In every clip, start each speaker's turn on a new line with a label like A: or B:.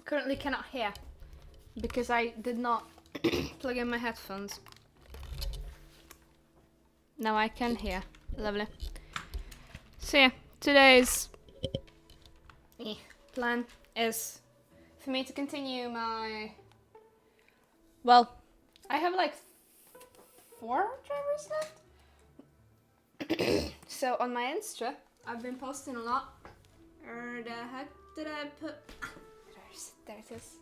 A: currently cannot hear because I did not plug in my headphones. Now I can hear. Lovely. So yeah, today's plan is for me to continue my... Well, I have like 4 drivers left. So on my Insta, I've been posting a lot. Where the heck did I put... There it is.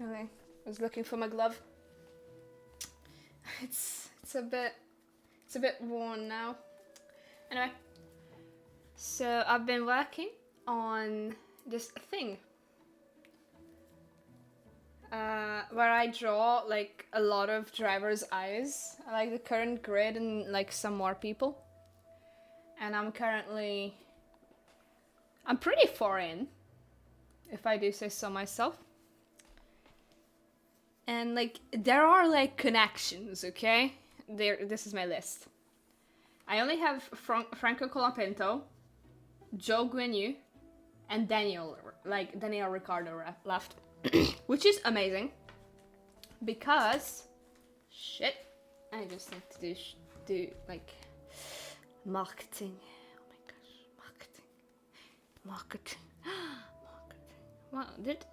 A: Really, I was looking for my glove. It's a bit worn now. Anyway, so I've been working on this thing where I draw like a lot of drivers' eyes, like the current grid and like some more people. And I'm pretty far in, if I do say so myself. And like there are like connections, okay? This is my list. I only have Franco Colapinto, Joe Guanyu, and Daniel Ricciardo left, which is amazing because shit, I just need to do like marketing. Oh my gosh, marketing. Well, did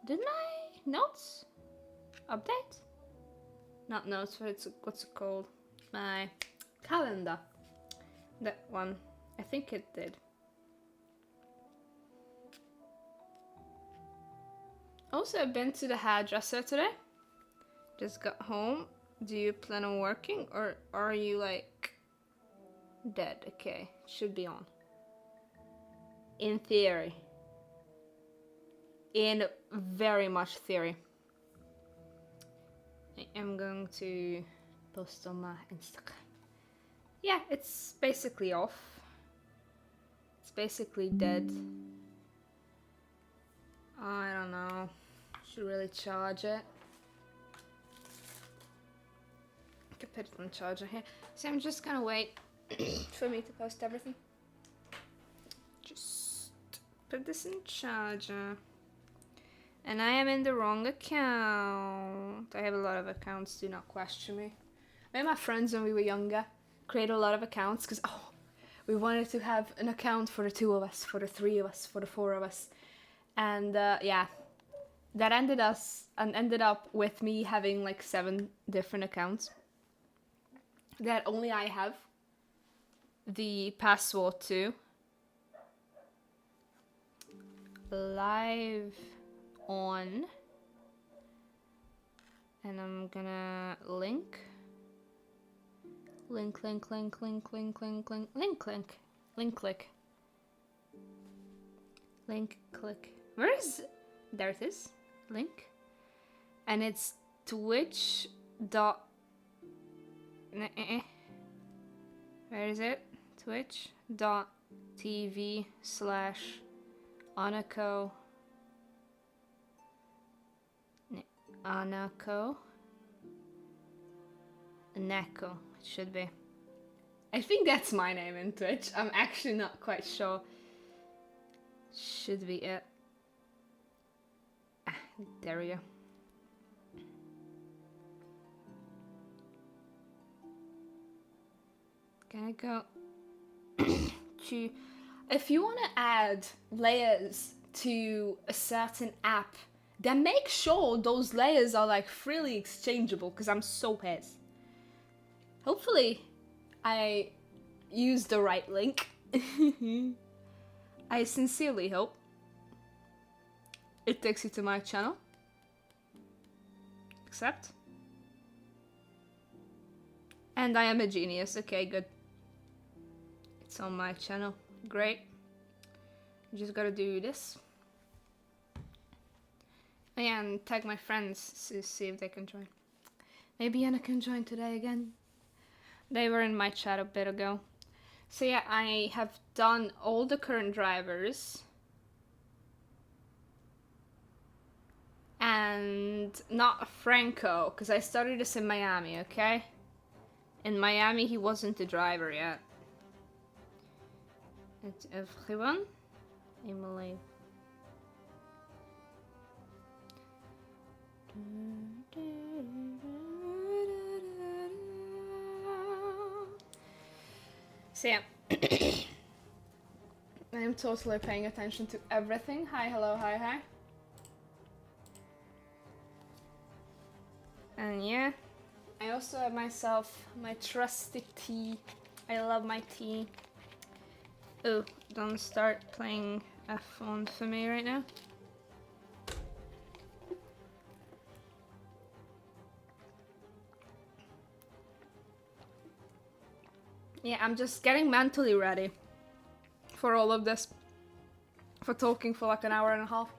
A: my notes update? Not notes, but what's it called? My calendar. That one. I think it did. Also, I've been to the hairdresser today. Just got home. Do you plan on working or are you like dead? Okay, should be on. In theory. In very much theory. I am going to post on my Instagram. Yeah, it's basically off. It's basically dead. I don't know. Should really charge it. I could put it on charger here. So I'm just gonna wait for me to post everything. Just put this in charger. And I am in the wrong account. I have a lot of accounts, do not question me. Me and my friends when we were younger created a lot of accounts because we wanted to have an account for the 2 of us, for the 3 of us, for the 4 of us. And yeah, that ended up with me having like 7 different accounts that only I have the password to. Live on, and I'm gonna link click. Where is it? There it is. Link. And it's Twitch dot where is it? Twitch.tv/Anako Neko, it should be. I think that's my name in Twitch. I'm actually not quite sure. Should be it. There we go. Can I go to... If you want to add layers to a certain app, then make sure those layers are like freely exchangeable, because I'm so pissed. Hopefully I use the right link. I sincerely hope it takes you to my channel. Accept. And I am a genius. Okay, good. It's on my channel. Great. Just gotta do this. And tag my friends to see if they can join. Maybe Anna can join today again. They were in my chat a bit ago. So yeah, I have done all the current drivers. And not Franco, because I started this in Miami, okay? In Miami, he wasn't the driver yet. And everyone, Emily. So yeah, I am totally paying attention to everything. Hi, hello, hi, hi. And yeah, I also have myself my trusty tea. I love my tea. Oh, don't start playing F1 for me right now. Yeah, I'm just getting mentally ready for all of this. For talking for like an hour and a half.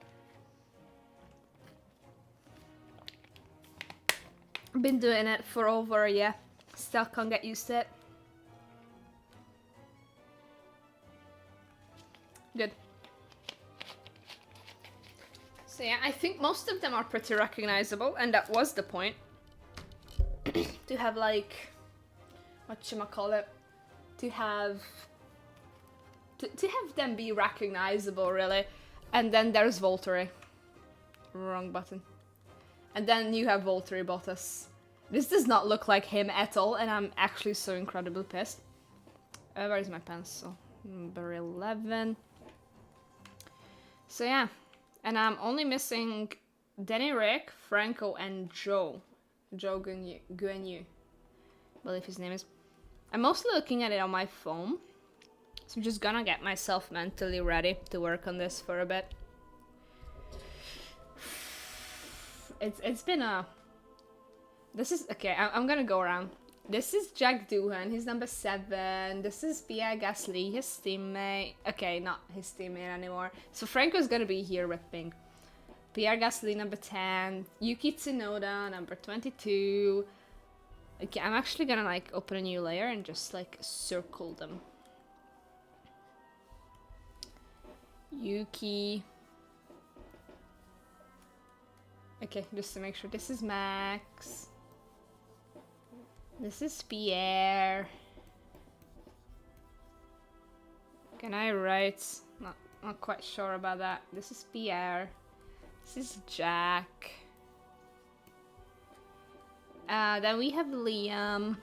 A: Been doing it for over a year. Still can't get used to it. Good. So yeah, I think most of them are pretty recognizable, and that was the point. To have like, whatchamacallit, to have them be recognizable, really. And then there's Valtteri. Wrong button. And then you have Valtteri Bottas. This does not look like him at all, and I'm actually so incredibly pissed. Where is my pencil? Number 11. So yeah, and I'm only missing Danny Rick, Franco, and Joe. Joe Guanyu. I believe his name is. I'm mostly looking at it on my phone. So I'm just gonna get myself mentally ready to work on this for a bit. It's been a... This is... Okay, I'm gonna go around. This is Jack Doohan, he's number 7. This is Pierre Gasly, his teammate. Okay, not his teammate anymore. So Franco's gonna be here with Pink. Pierre Gasly, number 10. Yuki Tsunoda, number 22. Okay, I'm actually gonna like open a new layer and just like circle them. Yuki. Okay, just to make sure. This is Max. This is Pierre. Can I write? Not quite sure about that. This is Pierre. This is Jack. Then we have Liam.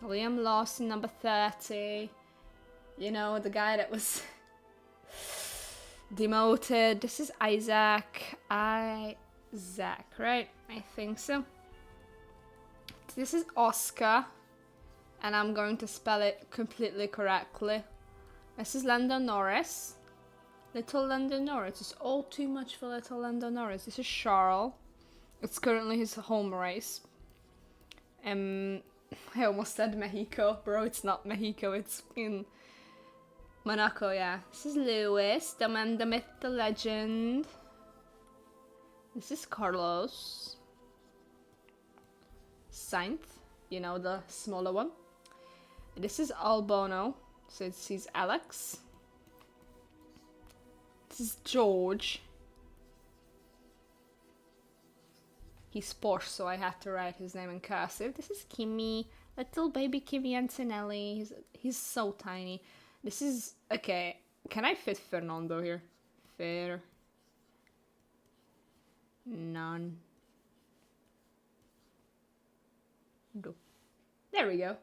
A: Liam Lawson, number 30. You know, the guy that was demoted. This is Isaac. Isaac, right? I think so. This is Oscar. And I'm going to spell it completely correctly. This is Lando Norris. Little Lando Norris. It's all too much for little Lando Norris. This is Charles. It's currently his home race. I almost said Mexico. Bro, it's not Mexico. It's in Monaco, yeah. This is Lewis. The man, the myth, the legend. This is Carlos. Sainz. You know, the smaller one. This is Albono. So he's Alex. This is George. He's Porsche, so I had to write his name in cursive. This is Kimi. Little baby Kimi Antonelli. He's so tiny. This is... Okay, can I fit Fernando here? Fair. None. Go. There we go.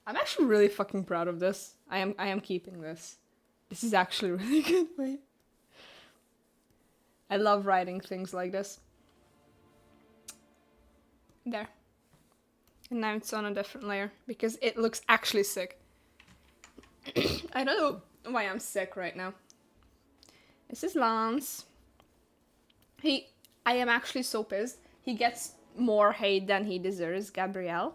A: I'm actually really fucking proud of this. I am keeping this. This is actually really good. Wait. I love writing things like this. There. And now it's on a different layer because it looks actually sick. I don't know why I'm sick right now. This is Lance. I am actually so pissed. He gets more hate than he deserves. Gabriel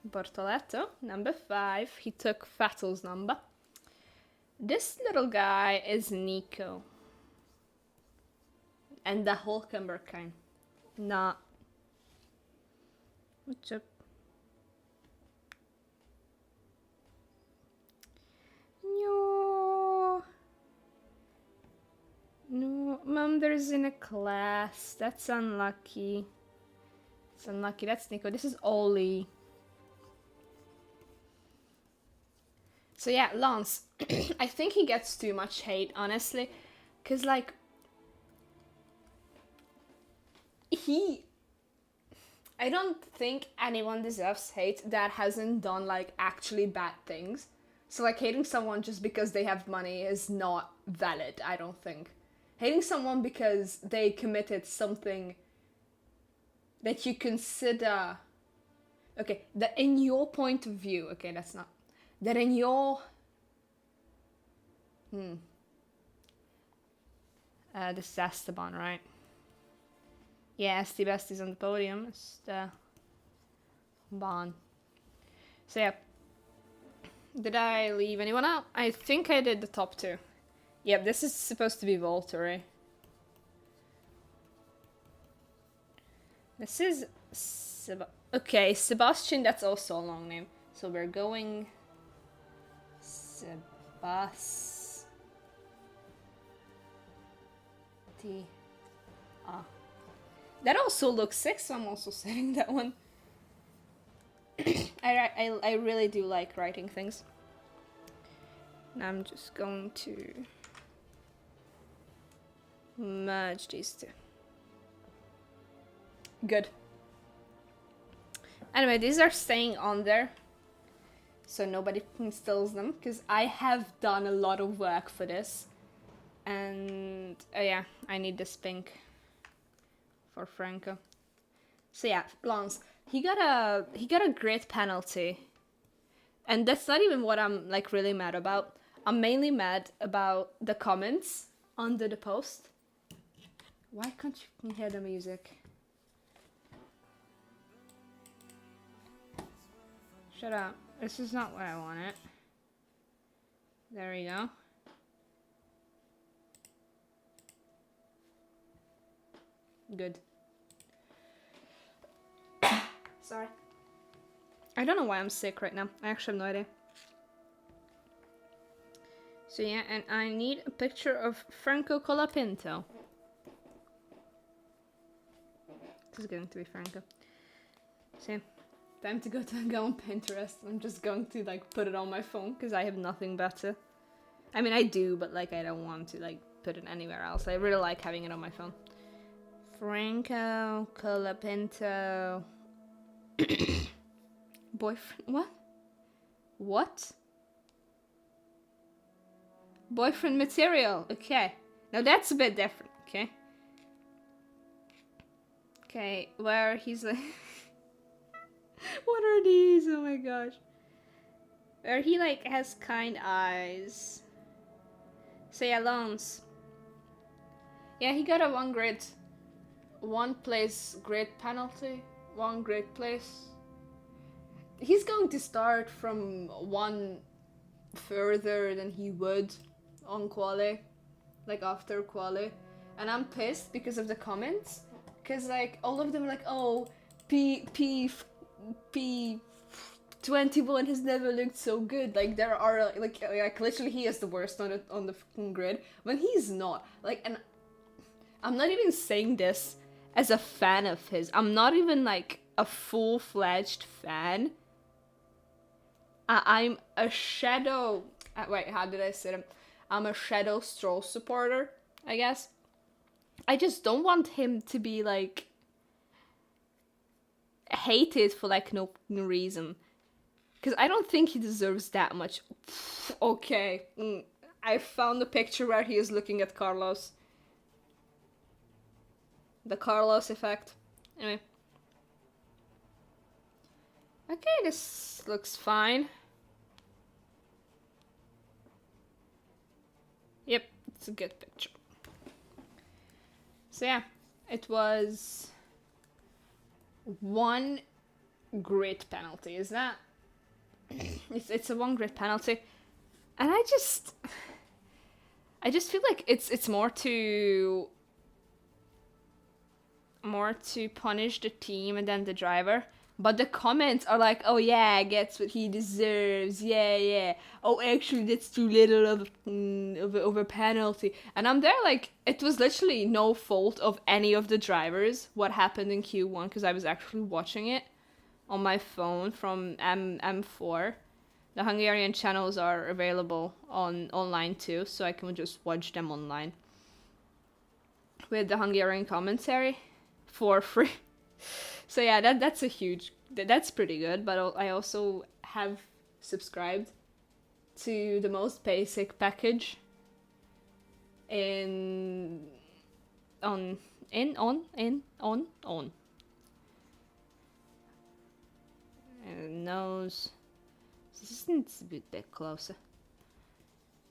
A: Bortoletto, number 5. He took Vettel's number. This little guy is Nico. And the Hulkenberg kind. Not. What's up? No, Mom, there's in a class. That's unlucky. It's unlucky. That's Nico. This is Oli. So yeah, Lance. I think he gets too much hate, honestly. Because, like, he I don't think anyone deserves hate that hasn't done like actually bad things. So like hating someone just because they have money is not valid, I don't think. Hating someone because they committed something that you consider okay, that in your point of view, okay, that's not that in your this is Esteban, right? Yeah, Esti is on the podium. Esteban. So yeah. Did I leave anyone out? I think I did the top two. Yep, this is supposed to be Valtteri. This is okay, Sebastian, that's also a long name. So we're going That also looks sick, so I'm also saying that one. I really do like writing things. And I'm just going to merge these two. Good. Anyway, these are staying on there, so nobody steals them, because I have done a lot of work for this. And yeah, I need this pink for Franco. So yeah, Lance, he got a great penalty. And that's not even what I'm like really mad about. I'm mainly mad about the comments under the post. Why can't you hear the music? Shut up. This is not what I wanted. There we go. Good. Sorry. I don't know why I'm sick right now. I actually have no idea. So yeah, and I need a picture of Franco Colapinto. This is going to be Franco. So yeah, time to go on Pinterest. I'm just going to like put it on my phone because I have nothing better. I mean, I do, but like I don't want to like put it anywhere else. I really like having it on my phone. Franco Colapinto. Boyfriend, what? What? Boyfriend material, okay. Now that's a bit different, okay? Okay, where he's like... What are these? Oh my gosh. Where he like has kind eyes. Say Alonso. Yeah, he got a one place great penalty. One great place. He's going to start from one further than he would on quali, like after quali, and I'm pissed because of the comments, because like all of them are like, oh, P21 has never looked so good. Like there are like literally he is the worst on the fucking grid when he's not. Like, and I'm not even saying this as a fan of his. I'm not even like a full-fledged fan. I'm a shadow... wait, how did I say it? I'm a shadow Stroll supporter, I guess. I just don't want him to be, like, hated for, like, no reason. Because I don't think he deserves that much. Okay. I found a picture where he is looking at Carlos. The Carlos effect. Anyway. Okay, this looks fine. Yep, it's a good picture. So yeah, it was one grid penalty. Is that? It's a one grid penalty, and I just feel like it's more to punish the team and then the driver. But the comments are like, oh yeah, gets what he deserves, yeah. Oh, actually, that's too little of a penalty. And I'm there like, it was literally no fault of any of the drivers what happened in Q1, because I was actually watching it on my phone from M4. The Hungarian channels are available online too, so I can just watch them online with the Hungarian commentary. for free. So yeah, that's pretty good. But I also have subscribed to the most basic package in on on and nose. This needs to be a bit closer.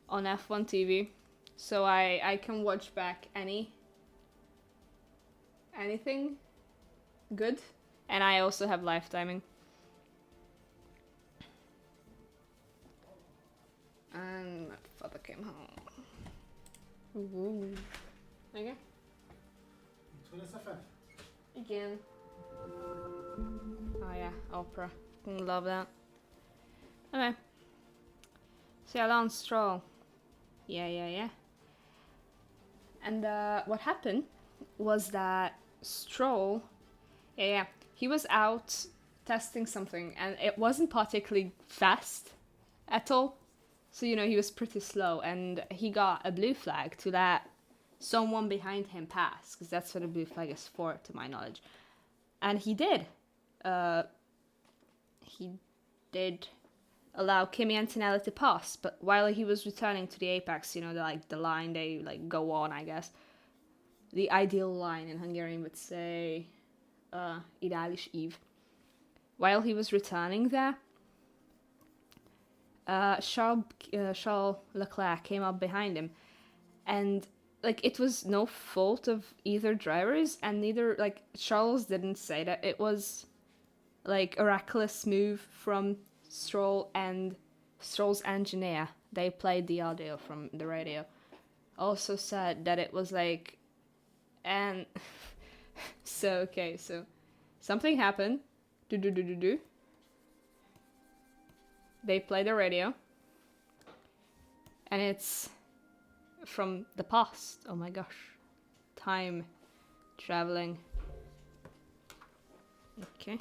A: On F1 TV, so I can watch back anything good, and I also have live timing. And my father came home. Ooh. Okay. Again. Oh yeah, opera. Love that. Okay. So yeah, Lance Stroll. Yeah. And what happened was that Stroll, he was out testing something, and it wasn't particularly fast at all. So, he was pretty slow, and he got a blue flag to let someone behind him pass, because that's what a blue flag is for, to my knowledge. And he did. He did allow Kimi Antonelli to pass, but while he was returning to the apex, the line they go on, I guess. The ideal line in Hungarian would say ideális ív. While he was returning there, Charles Leclerc came up behind him, and it was no fault of either drivers, and neither Charles didn't say that it was a reckless move from Stroll, and Stroll's engineer, they played the audio from the radio, also said that it was and so something happened. They play the radio, and it's from the past. Oh my gosh. Time traveling. Okay.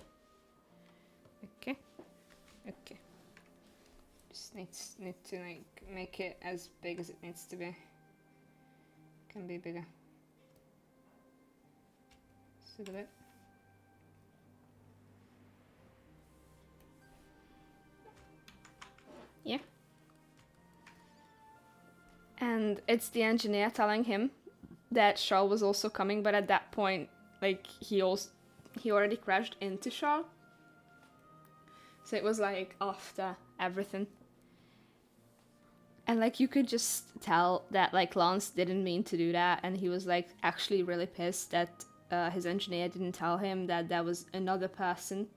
A: Just need to make it as big as it needs to be. Can be bigger. Just a little bit. Yeah. And it's the engineer telling him that Charles was also coming, but at that point, he already crashed into Charles. So it was after everything. And you could just tell that Lance didn't mean to do that, and he was actually really pissed that his engineer didn't tell him that there was another person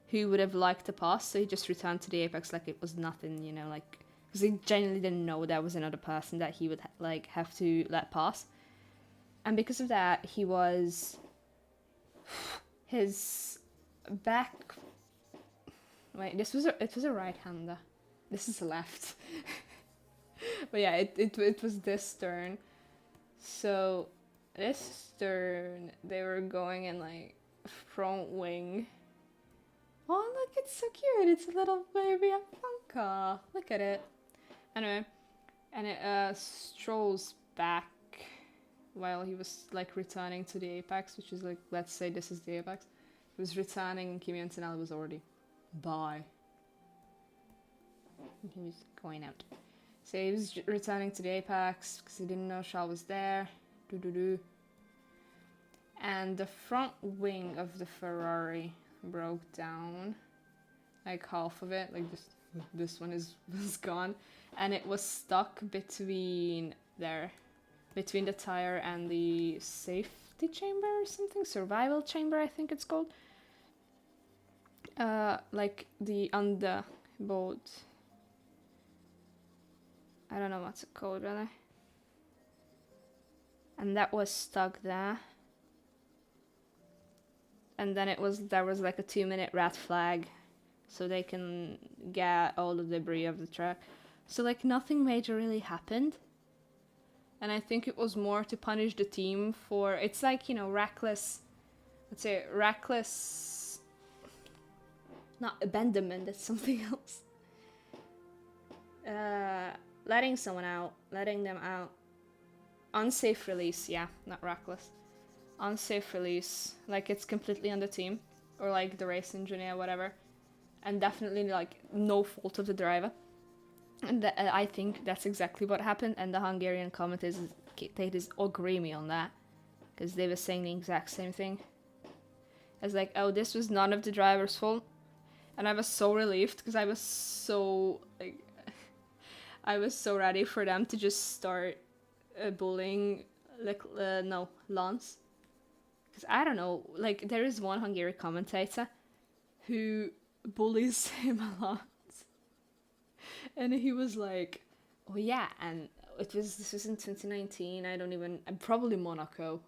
A: who would have liked to pass, so he just returned to the apex like it was nothing, because he genuinely didn't know there was another person that he would have to let pass. And because of that, his back. Wait, it was a right-hander. This is a left. But yeah, it was this turn. So this turn they were going in front wing. Oh look, it's so cute. It's a little baby Apanka. Look at it. Anyway, and it strolls back while he was returning to the apex, which is let's say this is the apex. He was returning, and Kimi Antonelli was already by. He was going out. So he was returning to the apex because he didn't know Charles was there. And the front wing of the Ferrari broke down, half of it, this one was gone, and it was stuck between the tire and the safety chamber or something, survival chamber I think it's called, the underboard. I don't know what's it called really. And that was stuck there. And then there was a 2-minute red flag, so they can get all the debris of the track. So nothing major really happened. And I think it was more to punish the team for, it's reckless, not abandonment, that's something else. Letting them out. Unsafe release, yeah, not reckless. unsafe release, like it's completely on the team or like the race engineer, whatever, and definitely like no fault of the driver. And I think that's exactly what happened, and the Hungarian commentators agree me on that, because they were saying the exact same thing. It's like, oh, this was none of the driver's fault, and I was so relieved because I was so like, I was so ready for them to just start bullying, like no, Lance, because I don't know, like there is one Hungarian commentator who bullies him a lot, and he was like, oh yeah, and this was in 2019. Probably Monaco,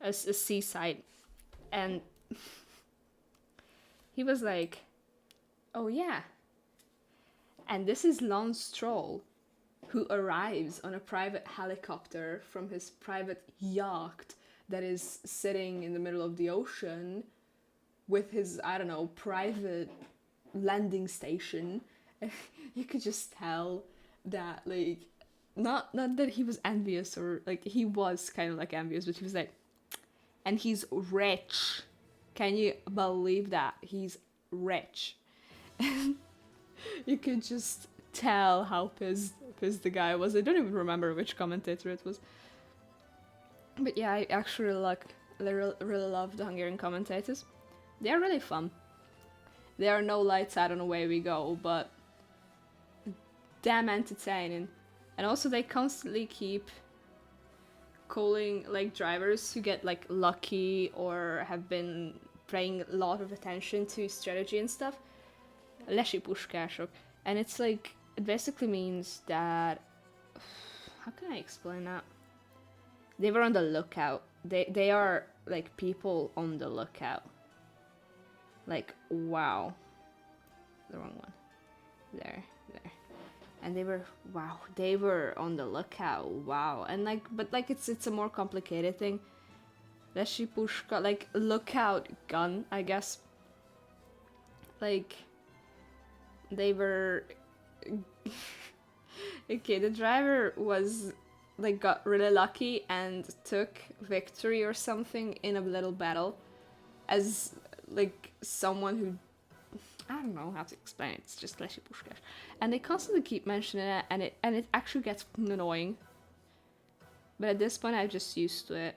A: a seaside, and he was like, oh yeah, and this is Lance Stroll, who arrives on a private helicopter from his private yacht that is sitting in the middle of the ocean with his, I don't know, private landing station. You could just tell that, like, not that he was envious, or like he was kind of like envious, but he was like, and he's rich. Can you believe that? He's rich. You could just tell how pissed the guy was. I don't even remember which commentator it was. But yeah, I actually really love the Hungarian commentators. They're really fun. There are no lights out and away we go, but damn entertaining. And also they constantly keep calling like drivers who get like lucky or have been paying a lot of attention to strategy and stuff, lesi puskások. And it's like, it basically means that, how can I explain that? They were on the lookout. They are like people on the lookout. Like, wow. The wrong one. There. And they were on the lookout. Wow. And like, but like it's a more complicated thing. Lesi puska, like lookout gun, I guess. Like, they were okay, the driver was like got really lucky and took victory or something in a little battle as like someone who, I don't know how to explain it. It's just Lesi Puskás. And they constantly keep mentioning it, and it actually gets annoying. But at this point, I'm just used to it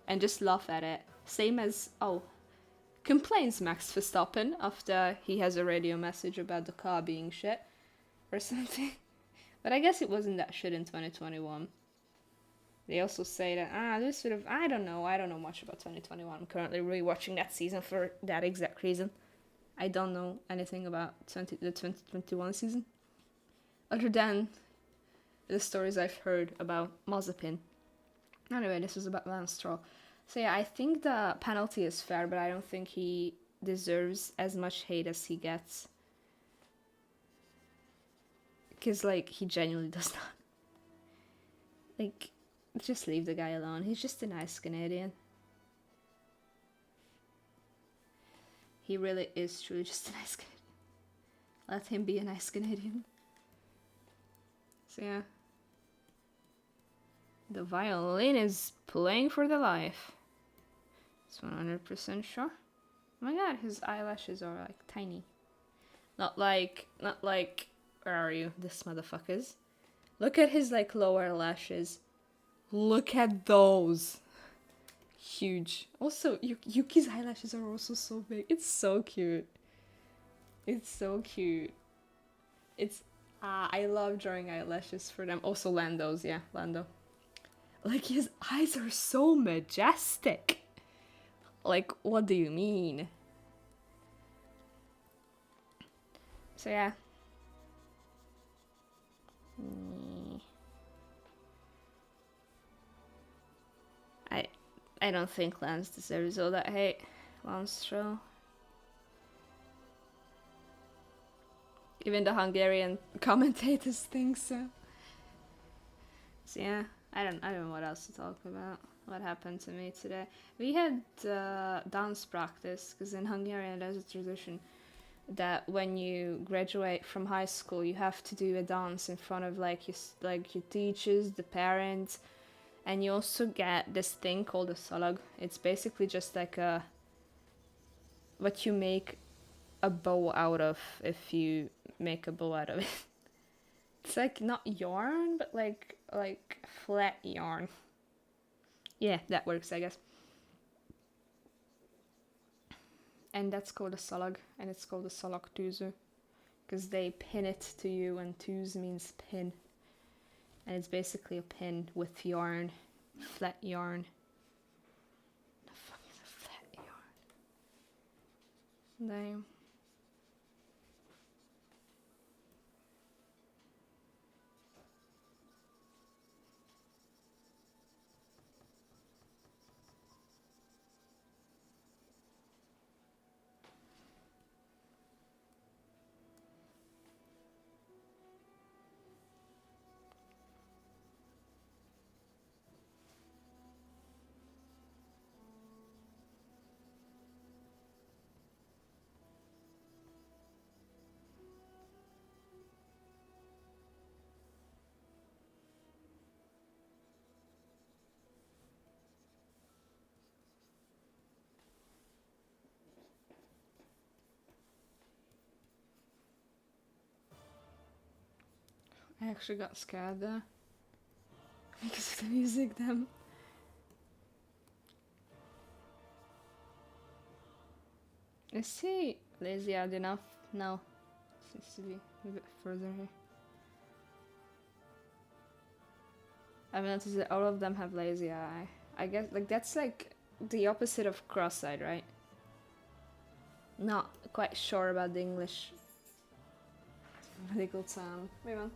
A: and just laugh at it. Same as, complains Max Verstappen after he has a radio message about the car being shit or something. But I guess it wasn't that shit in 2021. They also say that, this sort of, I don't know much about 2021. I'm currently rewatching that season for that exact reason. I don't know anything about the 2021 season, other than the stories I've heard about Mazepin. Anyway, this was about Lance Stroll. So yeah, I think the penalty is fair, but I don't think he deserves as much hate as he gets. Because, like, he genuinely does not. Like, just leave the guy alone. He's just a nice Canadian. He really is truly just a nice Canadian. Let him be a nice Canadian. So yeah. The violin is playing for the life. It's 100% sure. Oh my god, his eyelashes are like tiny. Not like, where are you, this motherfuckers? Look at his like lower lashes. Look at those. Huge. Also, Yuki's eyelashes are also so big. It's so cute. I love drawing eyelashes for them. Also Lando's, yeah, Lando. Like, his eyes are so majestic. Like, what do you mean? So yeah. I don't think Lance deserves all that hate. Lance Stroll. Even the Hungarian commentators think so. So yeah, I don't know what else to talk about. What happened to me today? We had dance practice, because in Hungarian there's a tradition that when you graduate from high school, you have to do a dance in front of like your teachers, the parents, And you also get this thing called a salag. It's basically just like a what you make a bow out of if you make a bow out of it. It's like not yarn, but like flat yarn. Yeah, that works, I guess. And that's called a salag, and it's called a salaktuzu, because they pin it to you, and tuz means pin. And it's basically a pin with yarn, flat yarn. The fuck is a flat yarn? Damn. I actually got scared there. Because of the music then. Is he lazy-eyed enough? No. Seems to be a bit further here. I've noticed that all of them have lazy eye. I guess like that's like the opposite of cross-eyed, right? Not quite sure about the English medical term. Mi van?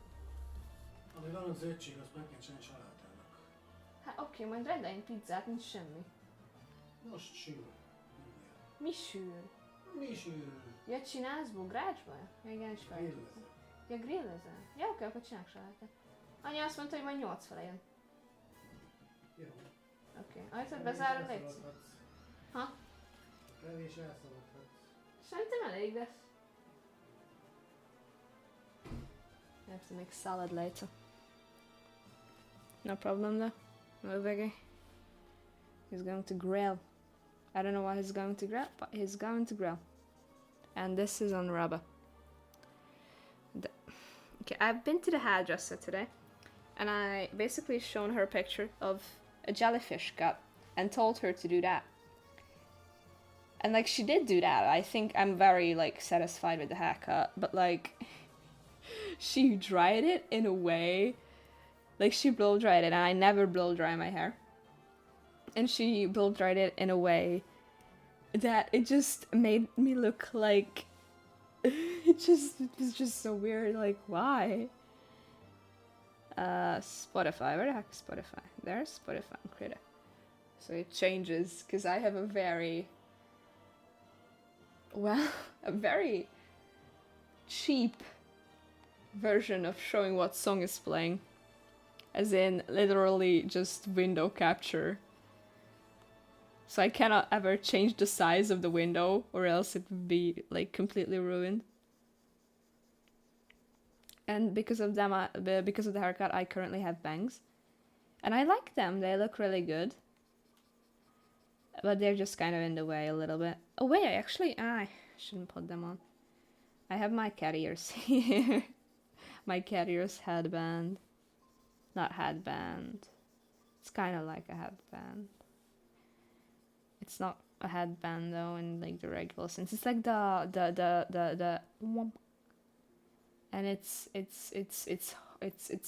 B: Ami van az ötség, azt meg kell csinálni salátának.
A: Hát oké, majd rendeljünk pizzát, nincs semmi.
B: Most sül.
A: Mi sül?
B: Mi sül?
A: Ja, csinálsz bográcsba? Ja, igen, is fel.
B: Grillezek.
A: Ja, grillezel? Ja, oké, akkor csinálok salátát. Anya azt mondta, hogy majd 8 fele jön.
B: Jó.
A: Oké. Ajtad bezárod, légy. Ha?
B: Kevés elszaladhatsz.
A: Szerintem elég lesz. I have to make salad later. No problem though. No biggie. He's going to grill. I don't know what he's going to grill, but he's going to grill. And this is on rubber. Okay, I've been to the hairdresser today, and I basically shown her a picture of a jellyfish cut and told her to do that. And like she did do that. I think I'm very like satisfied with the haircut, but like she dried it in a way, like she blow dried it, and I never blow dry my hair. And she blow dried it in a way that it just made me look like it was just so weird. Like, why? Spotify. Where the heck is Spotify? There's Spotify on Krita. So it changes because I have a very a very cheap version of showing what song is playing, as in literally just window capture. So I cannot ever change the size of the window, or else it would be like completely ruined. And because of them, because of the haircut, I currently have bangs, and I like them. They look really good, but they're just kind of in the way a little bit. Oh wait, I shouldn't put them on. I have my cat ears here. My cat ears headband, not headband. It's kind of like a headband. It's not a headband though in like the regular sense. It's like the and it's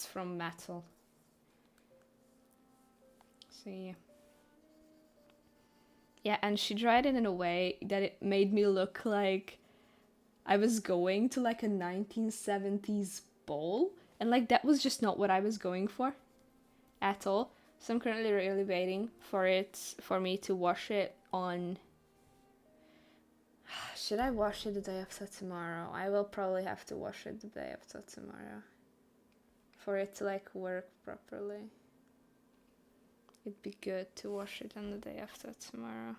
A: from metal. So yeah. Yeah, and she dried it in a way that it made me look like I was going to like a 1970s ball, and like that was just not what I was going for at all. So I'm currently really waiting for me to wash it on. Should I wash it the day after tomorrow? I will probably have to wash it the day after tomorrow for it to like work properly. It'd be good to wash it on the day after tomorrow.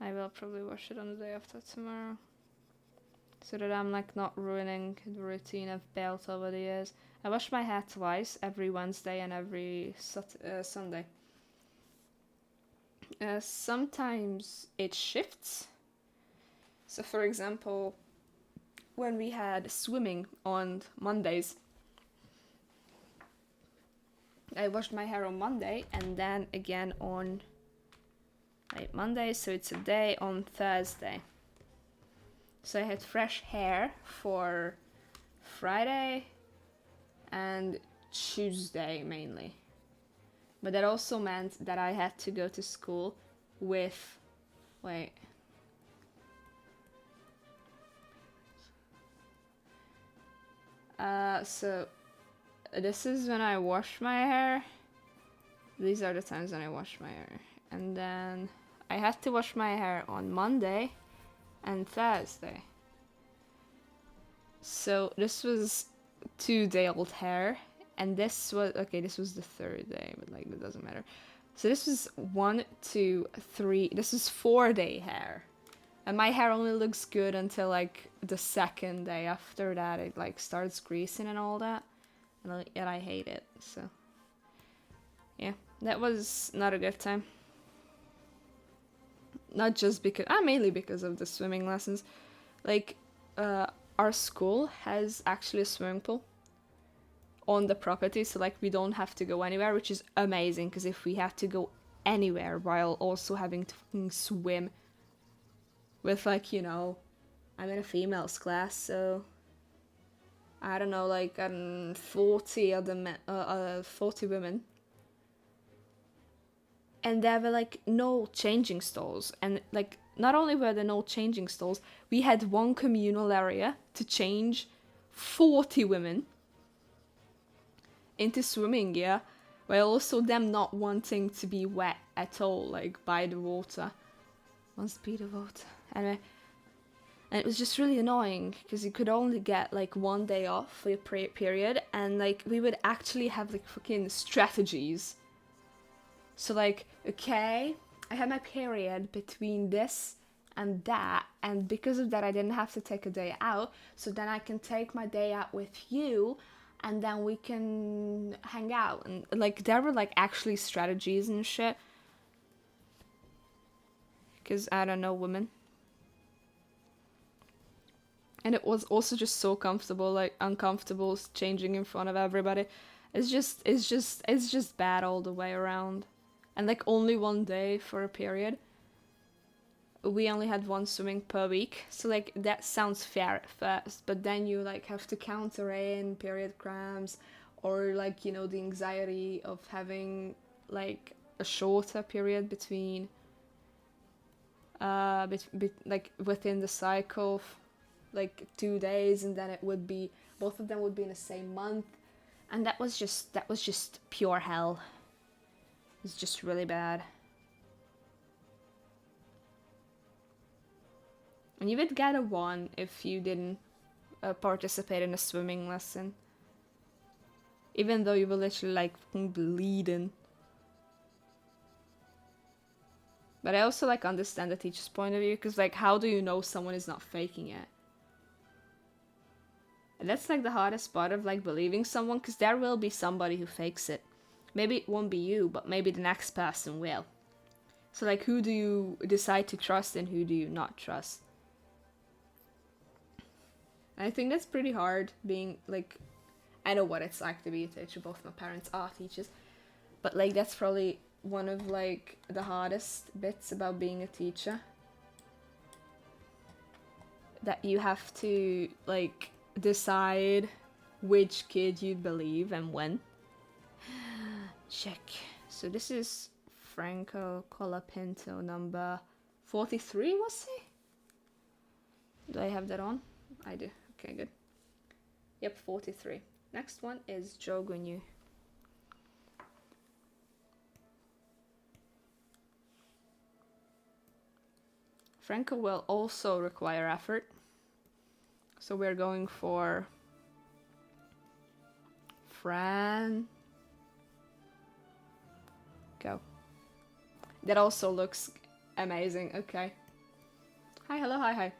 A: I will probably wash it on the day after tomorrow. so that I'm like not ruining the routine I've built over the years. I wash my hair twice, every Wednesday and every Sunday. Sometimes it shifts. So for example, when we had swimming on Mondays, I washed my hair on Monday and then again on Monday, so it's a day on Thursday. So I had fresh hair for Friday and Tuesday mainly. But that also meant that I had to go to school with... Wait. So this is when I wash my hair. These are the times when I wash my hair. And then I had to wash my hair on Monday and Thursday. So this was 2-day-old hair. And this was, okay, this was the 3rd day, but like, it doesn't matter. So this was 1, 2, 3, this is 4-day hair. And my hair only looks good until like the 2nd day. After that, it like starts greasing and all that. And I hate it, so. Yeah, that was not a good time. Not just because, mainly because of the swimming lessons. Like, our school has actually a swimming pool on the property, so like we don't have to go anywhere, which is amazing, because if we had to go anywhere while also having to fucking swim with, like, you know, I'm in a females class, so I don't know, like 40 other 40 women, and there were like no changing stalls, and like not only were there no changing stalls, we had one communal area to change 40 women into swimming gear, while also them not wanting to be wet at all, like by the water. Must be the water. Anyway, and it was just really annoying because you could only get like 1 day off for your period, and like we would actually have like fucking strategies. So like, okay, I had my period between this and that, and because of that I didn't have to take a day out, so then I can take my day out with you, and then we can hang out. And like there were like actually strategies and shit, because I don't know, women. And it was also just so comfortable, like uncomfortable changing in front of everybody. It's just bad all the way around. And like only 1 day for a period. We only had 1 swimming per week, so like that sounds fair at first, but then you like have to counter in period cramps, or like, you know, the anxiety of having like a shorter period between like within the cycle, like 2 days, and then it would be, both of them would be in the same month, and that was just pure hell. It's just really bad. And you would get a 1 if you didn't participate in a swimming lesson. Even though you were literally like bleeding. But I also like understand the teacher's point of view, because like how do you know someone is not faking it? And that's like the hardest part of like believing someone, because there will be somebody who fakes it. Maybe it won't be you, but maybe the next person will. So like, who do you decide to trust and who do you not trust? And I think that's pretty hard, being like, I know what it's like to be a teacher, both my parents are teachers, but like that's probably one of like the hardest bits about being a teacher. That you have to like decide which kid you believe and when. Check. So this is Franco Colapinto number 43, was he? Do I have that on? I do. Okay, good. Yep, 43. Next one is Joe Gunyu. Franco will also require effort. So we're going for Fran. Go. That also looks amazing. Okay. Hi, hello, hi, hi.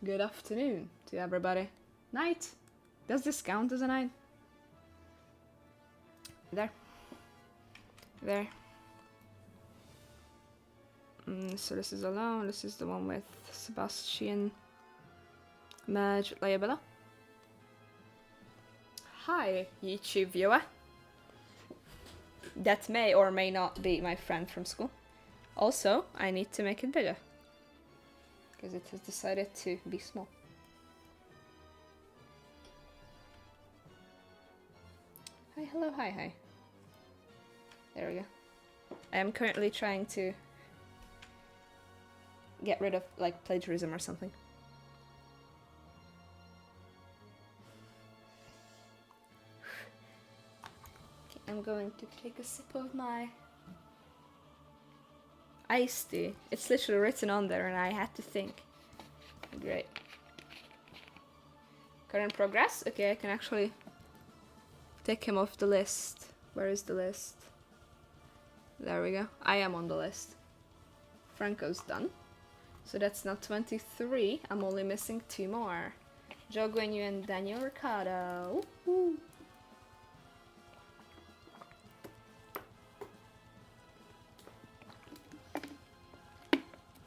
A: Good afternoon to everybody. Night. Does this count as a night? There. There. So this is alone. This is the one with Sebastian. Merge layer below. Hi, YouTube viewer. That may or may not be my friend from school. Also, I need to make it bigger. Because it has decided to be small. Hi, hello, hi, hi. There we go. I am currently trying to get rid of, like, plagiarism or something. Okay, I'm going to take a sip of my iced tea. It's literally written on there and I had to think. Great. Current progress? Okay, I can actually take him off the list. Where is the list? There we go. I am on the list. Franco's done. So that's now 23. I'm only missing 2 more. Joe Guenyu and Daniel Ricciardo. Woo-hoo.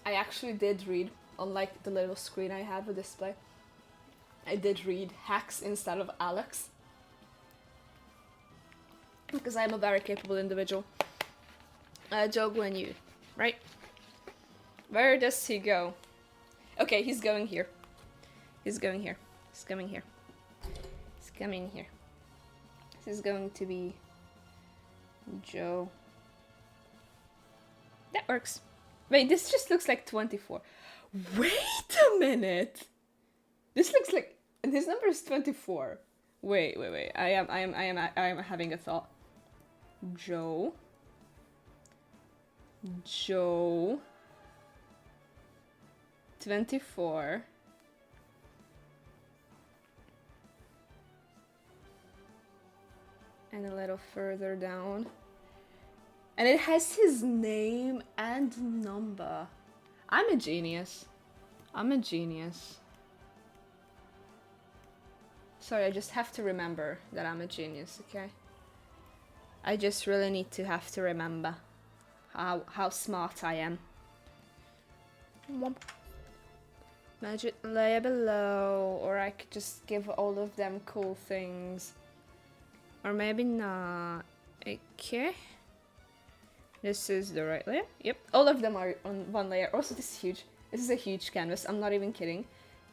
A: I actually did read, unlike the little screen I had with display. I did read Hacks instead of Alex. Because I'm a very capable individual. Joe Guenyu, right? Where does he go? Okay, he's going here. He's going here. He's coming here. He's coming here. This is going to be Joe. That works. Wait, this just looks like 24. Wait a minute. This looks like his number is 24. Wait. I am having a thought. Joe. 24. And a little further down. And it has his name and number. I'm a genius. I'm a genius. Sorry, I just have to remember that I'm a genius, okay? I just really need to have to remember how smart I am. Magic layer below, or I could just give all of them cool things. Or maybe not. Okay. This is the right layer. Yep, all of them are on one layer. Also, this is huge. This is a huge canvas. I'm not even kidding.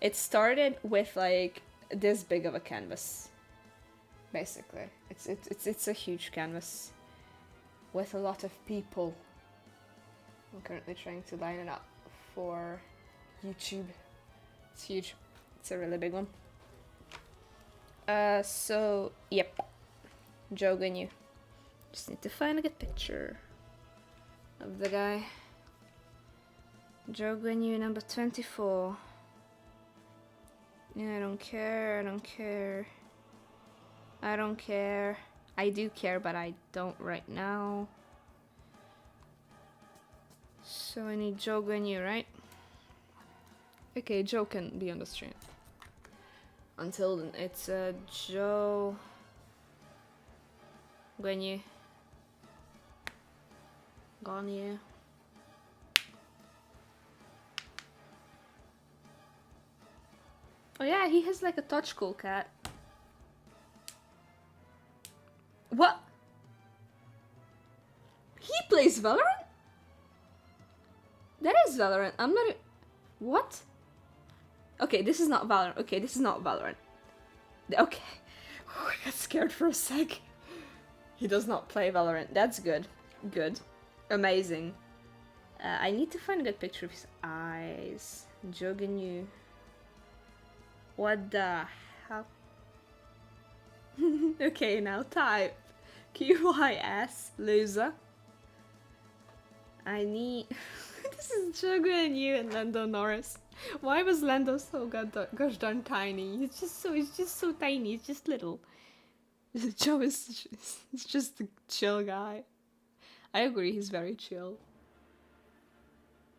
A: It started with like this big of a canvas. Basically, it's a huge canvas with a lot of people. I'm currently trying to line it up for YouTube. It's huge. It's a really big one. So yep, Joe Guenyu. Just need to find a good picture of the guy. Joe Guenyu, number 24. Yeah, I don't care. I do care, but I don't right now. So I need Joe Guenyu, right? Okay, Joe can be on the stream. Until then, it's Joe Guenyu. Guenyu. Oh yeah, he has like a touch cool cat. What? He plays Valorant? That is Valorant. I'm not. What? Okay, this is not Valorant. Okay, this is not Valorant. Okay. I got scared for a sec. He does not play Valorant. That's good. Good. Amazing. I need to find a good picture of his eyes. Joe Guenyu. What the hell? Okay, now type. QYS, loser. I need... This is Joe Guenyu and Lando Norris. Why was Lando so gosh darn tiny? He's just so tiny. He's just little. Joe is just a chill guy. I agree, he's very chill.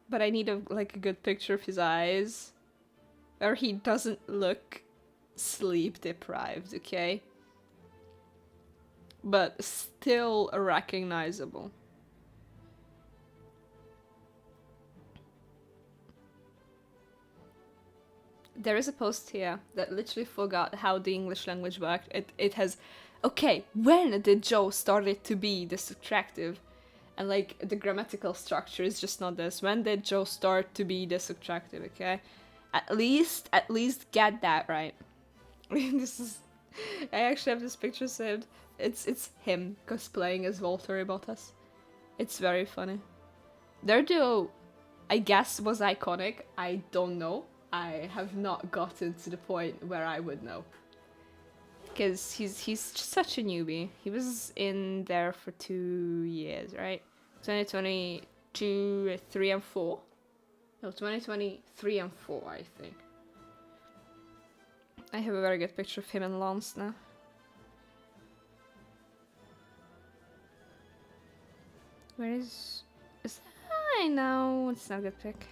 A: But I need a good picture of his eyes. or he doesn't look sleep deprived, okay? But still recognizable. There is a post here that literally forgot how the English language worked. It has, okay, when did Joe started to be this attractive? And like the grammatical structure is just not this. When did Joe start to be this attractive? Okay, at least get that right. This is, I actually have this picture saved. It's him cosplaying as Valtteri Bottas. It's very funny. Their duo, I guess, was iconic. I don't know. I have not gotten to the point where I would know. Because he's just such a newbie. He was in there for 2 years, right? 2022, 3 and 4. No, 2023 and 4, I think. I have a very good picture of him and Lance now. Where is that? I know, it's not a good pic.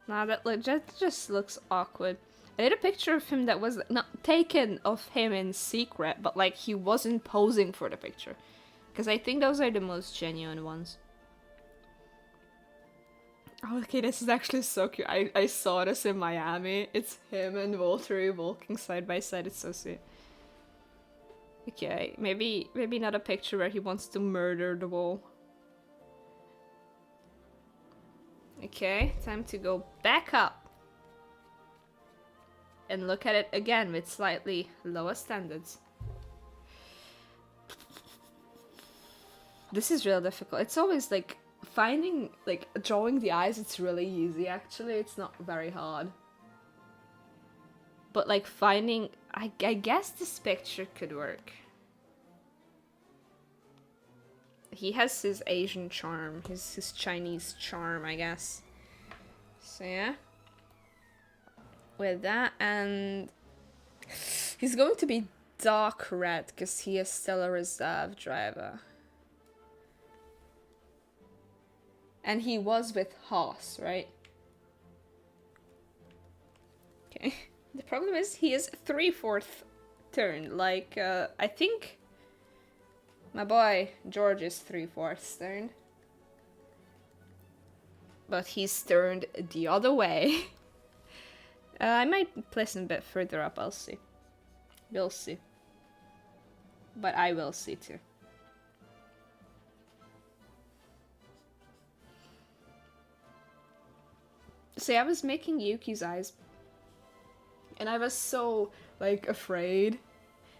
A: Nah, that just looks awkward. I did a picture of him that was not taken of him in secret, but like he wasn't posing for the picture. Because I think those are the most genuine ones. Oh, okay, this is actually so cute. I saw this in Miami. It's him and Valtteri walking side by side. It's so sweet. Okay, maybe not a picture where he wants to murder the wall. Okay, time to go back up. And look at it again with slightly lower standards. This is real difficult. It's always like finding, like drawing the eyes, it's really easy actually. It's not very hard. But like finding, I guess this picture could work. He has his Asian charm, his Chinese charm, I guess. So yeah. With that, and he's going to be dark red because he is still a reserve driver. And he was with Haas, right? Okay. The problem is he is 3/4 turn. Like, I think my boy George is 3/4 turn. But he's turned the other way. I might place him a bit further up, I'll see. We'll see. But I will see too. See, I was making Yuki's eyes. And I was so, like, afraid.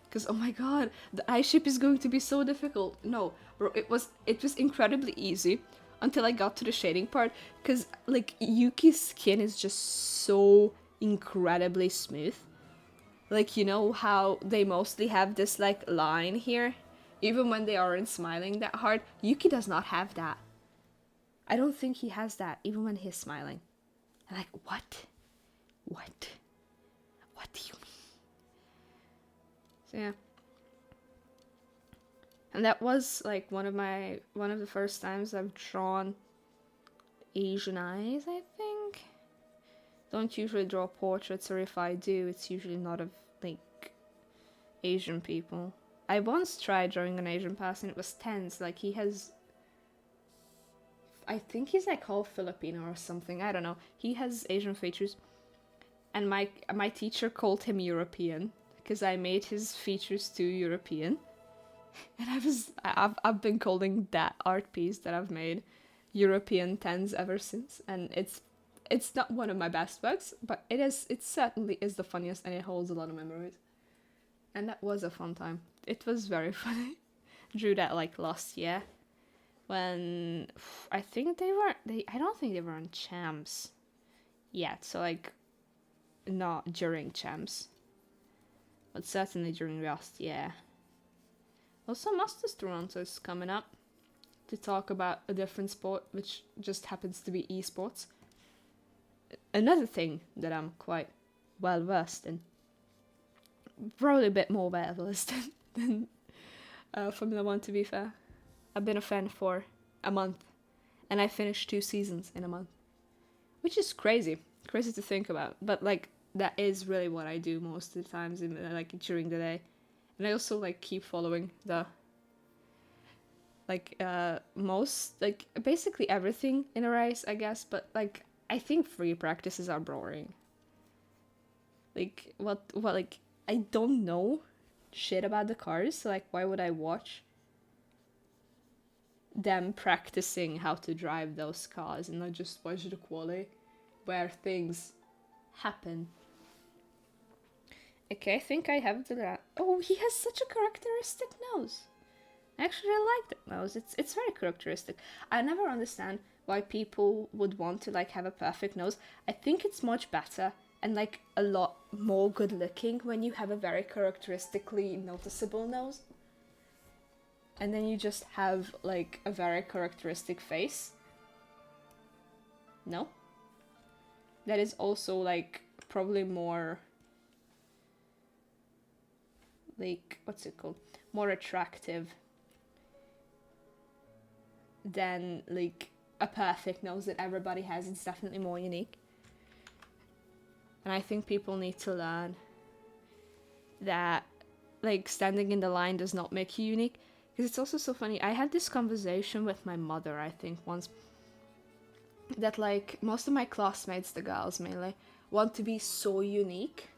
A: Because, oh my god, the eye shape is going to be so difficult. No, bro, it was incredibly easy. Until I got to the shading part. Because, like, Yuki's skin is just so incredibly smooth. Like, you know how they mostly have this, like, line here? Even when they aren't smiling that hard. Yuki does not have that. I don't think he has that, even when he's smiling. I'm like, what? What? What do you mean? So yeah. And that was like one of the first times I've drawn Asian eyes, I think. Don't usually draw portraits, or if I do, it's usually not of like Asian people. I once tried drawing an Asian person, it was tense. Like he has, I think he's like half Filipino or something. I don't know. He has Asian features, and my teacher called him European because I made his features too European. And I've been calling that art piece that I've made European tens ever since, and it's not one of my best works, but it certainly is the funniest, and it holds a lot of memories. And that was a fun time. It was very funny. Drew that like last year. When I don't think they were on Champs yet, so like not during Champs, but certainly during last year. Also, Masters Toronto is coming up to talk about a different sport, which just happens to be esports. Another thing that I'm quite well versed in, probably a bit more well versed than Formula One, to be fair. I've been a fan for a month, and I finished 2 seasons in a month, which is crazy to think about. But like that is really what I do most of the times in like during the day, and I also like keep following the like most like basically everything in a race, I guess. But like I think free practices are boring. Like what like I don't know shit about the cars, so like why would I watch them practicing how to drive those cars and not just watch the quali where things happen. Okay, I think I have the oh, he has such a characteristic nose. Actually, I like that nose. It's very characteristic. I never understand why people would want to like have a perfect nose. I think it's much better and like a lot more good looking when you have a very characteristically noticeable nose. And then you just have like a very characteristic face. No? That is also like probably more like what's it called? More attractive than like a perfect nose that everybody has. It's definitely more unique. And I think people need to learn that like standing in the line does not make you unique. Because it's also so funny. I had this conversation with my mother, I think, once. That like most of my classmates, the girls mainly, want to be so unique.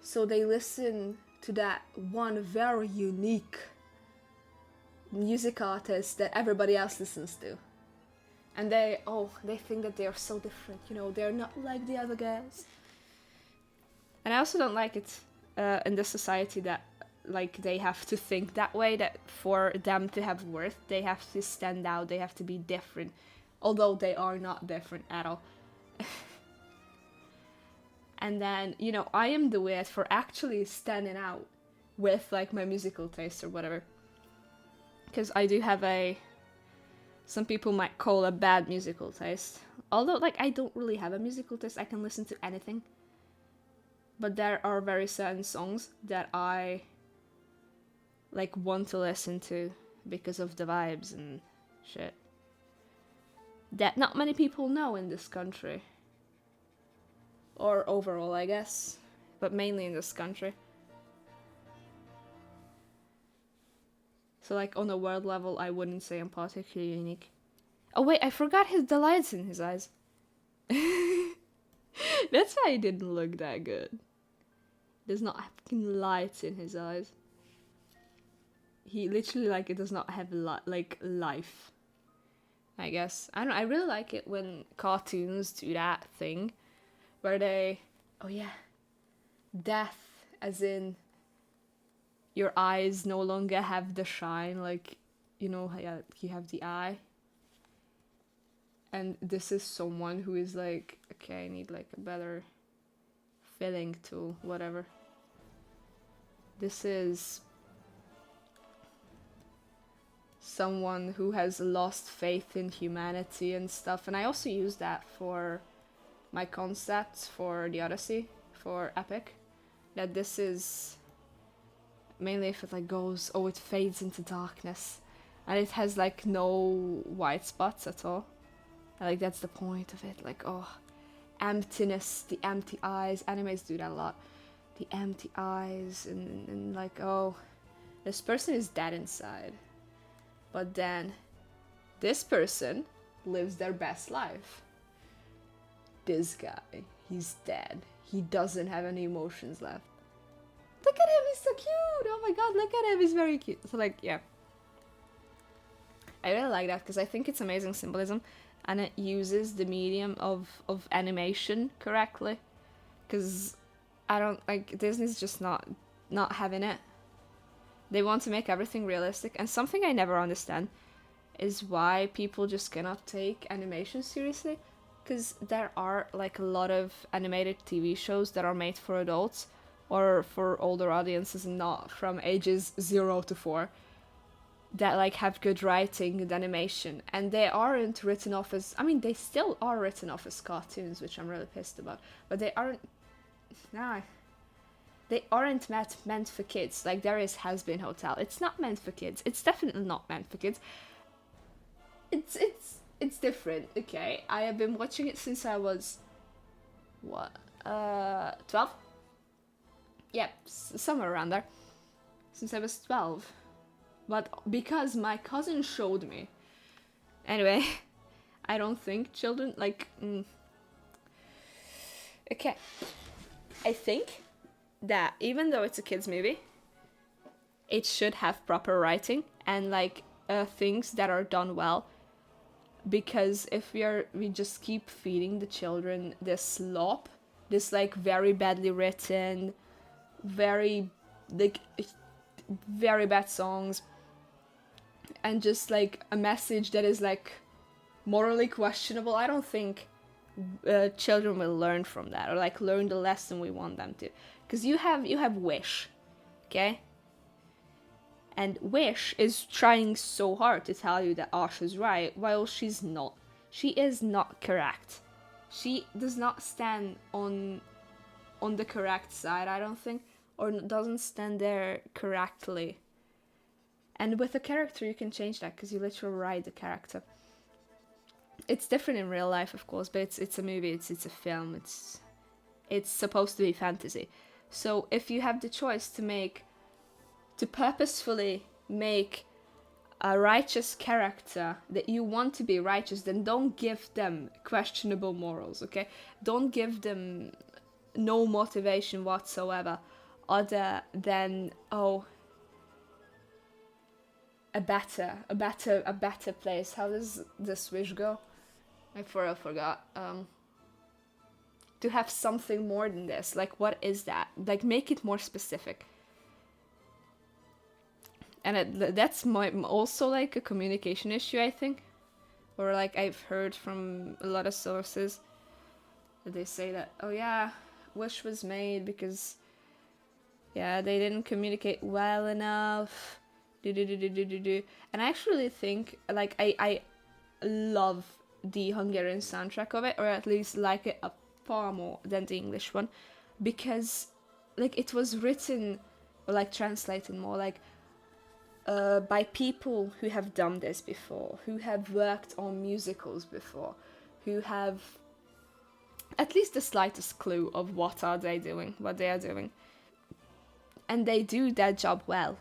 A: So they listen to that one very unique music artist that everybody else listens to. And they think that they are so different, you know, they're not like the other girls. And I also don't like it in this society that like they have to think that way, that for them to have worth, they have to stand out, they have to be different, although they are not different at all. And then, you know, I am the weird for actually standing out with like my musical taste or whatever. Because I do have some people might call a bad musical taste. Although, like, I don't really have a musical taste. I can listen to anything. But there are very certain songs that I, like, want to listen to because of the vibes and shit. That not many people know in this country. Or overall, I guess. But mainly in this country. So, like, on a world level, I wouldn't say I'm particularly unique. Oh, wait, I forgot the lights in his eyes. That's why he didn't look that good. There's not fucking lights in his eyes. He literally, like, it does not have, life. I guess. I don't know, I really like it when cartoons do that thing. Where they... Oh, yeah. Death, as in... Your eyes no longer have the shine, like, you know, you have the eye. And this is someone who is like, okay, I need like a better filling tool, whatever. This is someone who has lost faith in humanity and stuff. And I also use that for my concepts for the Odyssey, for Epic. That this is... Mainly if it like goes, it fades into darkness. And it has like no white spots at all. And, like that's the point of it. Like, emptiness, the empty eyes. Animes do that a lot. The empty eyes and like, this person is dead inside. But then, this person lives their best life. This guy, he's dead. He doesn't have any emotions left. Look at him, he's so cute! Oh my god, look at him, he's very cute. So like, yeah. I really like that because I think it's amazing symbolism and it uses the medium of animation correctly. Because I don't, like, Disney's just not having it. They want to make everything realistic, and something I never understand is why people just cannot take animation seriously. Because there are like a lot of animated TV shows that are made for adults or for older audiences, not from ages 0 to 4, that like have good writing, good animation, and they aren't written off as, I mean, they still are written off as cartoons, which I'm really pissed about, but they aren't, they aren't meant for kids. Like there is Has-Been Hotel, it's not meant for kids, it's definitely not meant for kids. It's it's different. Okay, I have been watching it since I was 12. Yeah, somewhere around there. Since I was 12. But because my cousin showed me. Anyway, I don't think children like. Okay, I think that even though it's a kids movie, it should have proper writing and like things that are done well. Because if we just keep feeding the children this slop, this like very badly written, very like very bad songs, and just like a message that is like morally questionable, I don't think children will learn from that or like learn the lesson we want them to. Because you have Wish, okay? And Wish is trying so hard to tell you that Ash is right, while she's not. She is not correct. She does not stand on the correct side, I don't think, or doesn't stand there correctly. And with a character, you can change that because you literally write the character. It's different in real life, of course, but it's a movie, it's a film, it's supposed to be fantasy. So if you have the choice to purposefully make a righteous character that you want to be righteous, then don't give them questionable morals, okay? Don't give them no motivation whatsoever other than, oh, a better place. How does this wish go? I forgot. To have something more than this. Like, what is that? Like, make it more specific. And that's also like a communication issue, I think. Or like I've heard from a lot of sources that they say that, oh yeah, Wish was made because, yeah, they didn't communicate well enough. And I actually think, like, I love the Hungarian soundtrack of it, or at least like it far more than the English one, because, like, it was written, or like translated more, like, by people who have done this before, who have worked on musicals before, who have at least the slightest clue of what they are doing. And they do that job well.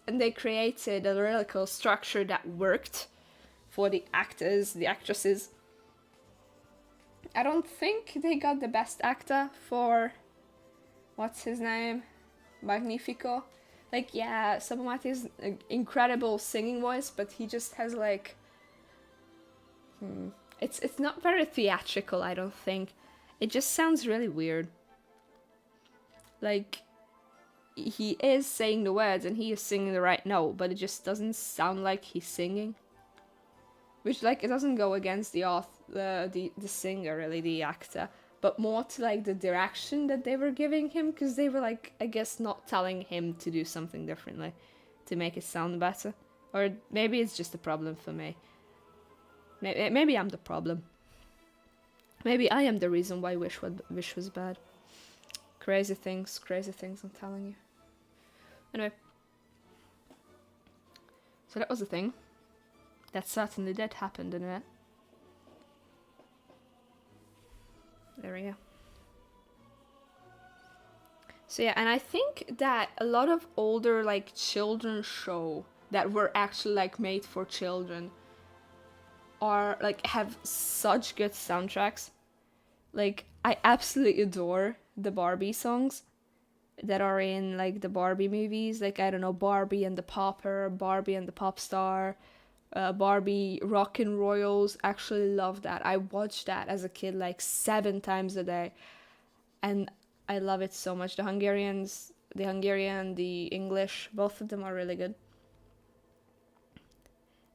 A: And they created a lyrical structure that worked for the actors, the actresses. I don't think they got the best actor for, what's his name? Magnifico. Like, yeah, Sabamati's an incredible singing voice, but he just has like... It's not very theatrical, I don't think. It just sounds really weird. Like, he is saying the words and he is singing the right note, but it just doesn't sound like he's singing. Which, like, it doesn't go against the singer, really, the actor, but more to, like, the direction that they were giving him, because they were, like, I guess not telling him to do something differently to make it sound better. Or maybe it's just a problem for me. Maybe I'm the problem. Maybe I am the reason why Wish was bad. Crazy things, I'm telling you. Anyway. So that was the thing. That certainly did happen, didn't it? There we go. So yeah, and I think that a lot of older, like, children's show that were actually, like, made for children are, like, have such good soundtracks. Like, I absolutely adore the Barbie songs that are in, like, the Barbie movies. Like, I don't know, Barbie and the Popper, Barbie and the Pop Star, Barbie Rockin' Royals. Actually love that. I watched that as a kid like 7 times a day, and I love it so much. The Hungarian, the English, both of them are really good.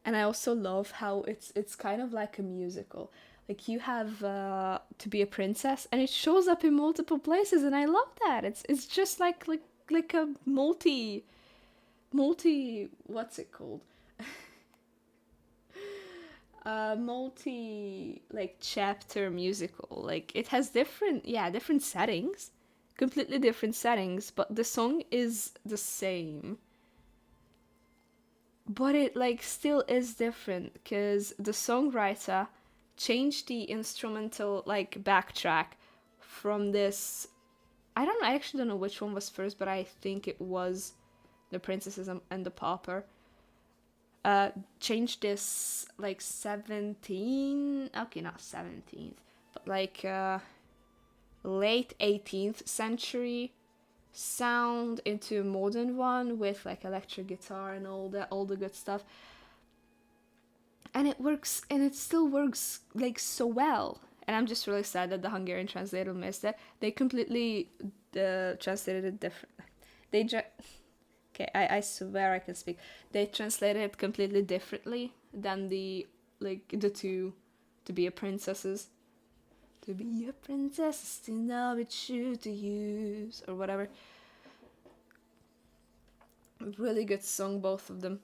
A: And I also love how it's kind of like a musical. Like, you have To Be a Princess, and it shows up in multiple places, and I love that. It's just like a multi what's it called? Multi, like, chapter musical. Like, it has different settings, completely different settings, but the song is the same. but it like still is different because the songwriter changed the instrumental like backtrack from this. I actually don't know which one was first, but I think it was The Princesses and the Pauper. Changed this like 17, okay, not 17th, but like late 18th century sound into a modern one with like electric guitar and all the good stuff. And it works, and it still works like so well. And I'm just really sad that the Hungarian translator missed it. They completely translated it different. Okay, I swear I can speak. They translated it completely differently than the two to be a princesses. To be a princess is to know which shoe to use or whatever. Really good song, both of them.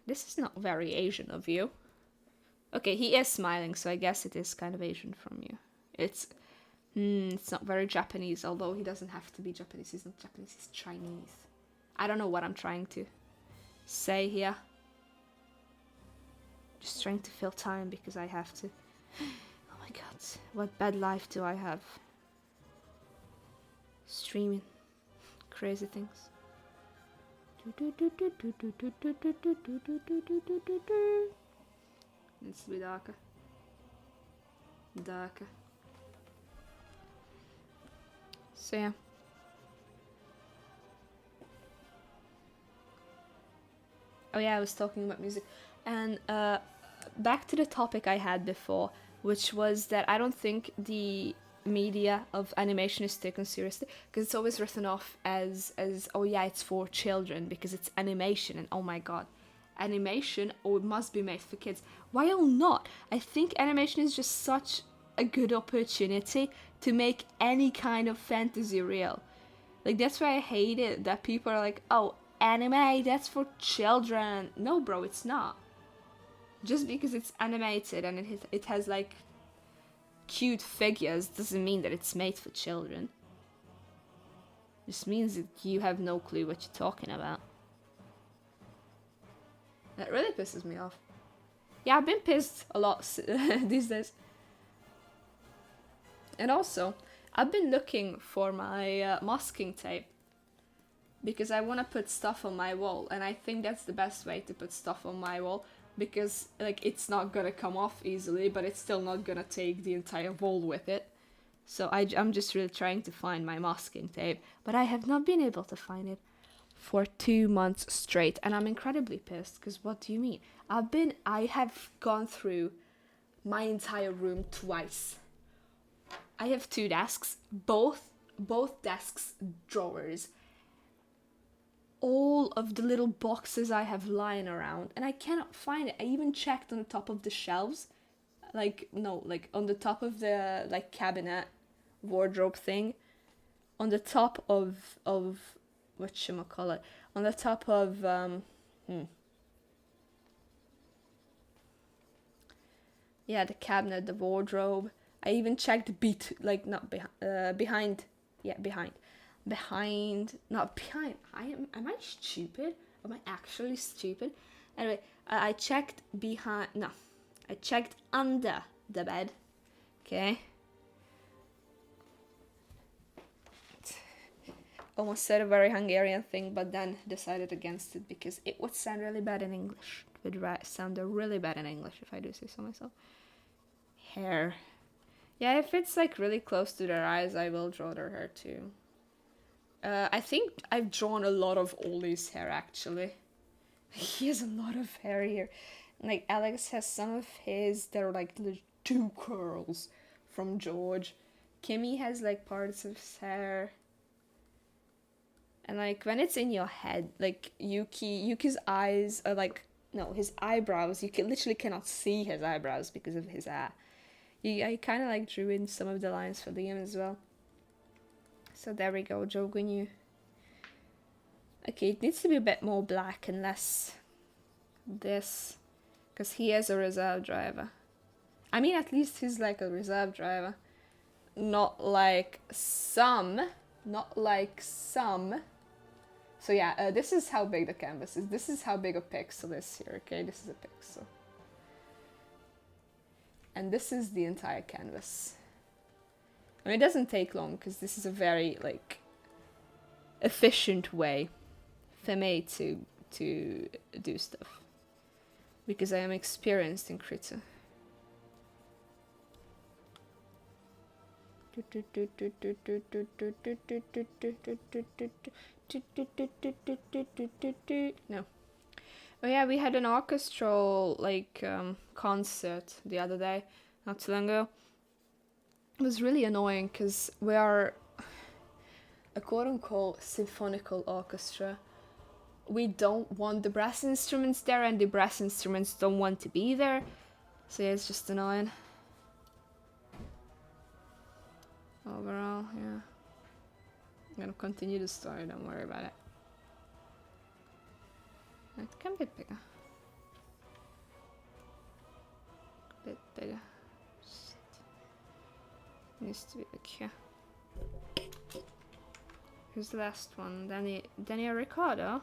A: This is not very Asian of you. Okay, he is smiling, so I guess it is kind of Asian from you. It's not very Japanese, although he doesn't have to be Japanese. He's not Japanese, he's Chinese. I don't know what I'm trying to say here. Just trying to fill time because I have to. Oh my god, what bad life do I have? Streaming crazy things. Needs to be darker. Darker. So yeah. Oh yeah, I was talking about music. And back to the topic I had before, which was that I don't think the media of animation is taken seriously, because it's always written off as oh yeah, it's for children because it's animation, and oh my god, animation, oh it must be made for kids. Why not? I think animation is just such a good opportunity to make any kind of fantasy real. Like, that's why I hate it that people are like, oh, anime, that's for children. No bro, it's not. Just because it's animated and it has like cute figures doesn't mean that it's made for children. It just means that you have no clue what you're talking about. That really pisses me off. Yeah, I've been pissed a lot these days. And also, I've been looking for my masking tape because I want to put stuff on my wall, and I think that's the best way to put stuff on my wall, because like it's not gonna come off easily, but it's still not gonna take the entire wall with it. So I'm just really trying to find my masking tape, but I have not been able to find it for 2 months straight, and I'm incredibly pissed, because what do you mean? I have gone through my entire room twice. I have 2 desks, both desks drawers, all of the little boxes I have lying around, and I cannot find it. I even checked on the top of the shelves, on the top of the like cabinet wardrobe thing, on the top of whatchamacallit, on the top of yeah, the cabinet, the wardrobe. I even checked behind. Not behind. Am I stupid? Am I actually stupid? Anyway, I checked behind. No, I checked under the bed. Okay. Almost said a very Hungarian thing, but then decided against it because it would sound really bad in English. It would sound really bad in English if I do say so myself. Hair. Yeah, if it's like really close to their eyes, I will draw their hair too. I think I've drawn a lot of Ollie's hair actually. He has a lot of hair here. Like Alex has some of his that are like the 2 curls from George. Kimmy has like parts of his hair. And like when it's in your head, like Yuki's eyes are like, no, his eyebrows, you literally cannot see his eyebrows because of his hair. I kind of like drew in some of the lines for Liam as well. So there we go, Joe Gunyu. Okay, it needs to be a bit more black and less this, because he is a reserve driver. I mean, at least he's like a reserve driver. Not like some So yeah, this is how big the canvas is. This is how big a pixel is here, okay? This is a pixel. And this is the entire canvas. I mean, it doesn't take long because this is a very, like, efficient way for me to do stuff. Because I am experienced in Krita. No. Oh yeah, we had an orchestral like concert the other day, not too long ago. It was really annoying because we are a quote-unquote symphonical orchestra. We don't want the brass instruments there, and the brass instruments don't want to be there. So yeah, it's just annoying. Overall, yeah. I'm gonna continue the story, don't worry about it. It can be bigger. A bit bigger. Just needs to be like here. Who's the last one? Daniel Ricciardo?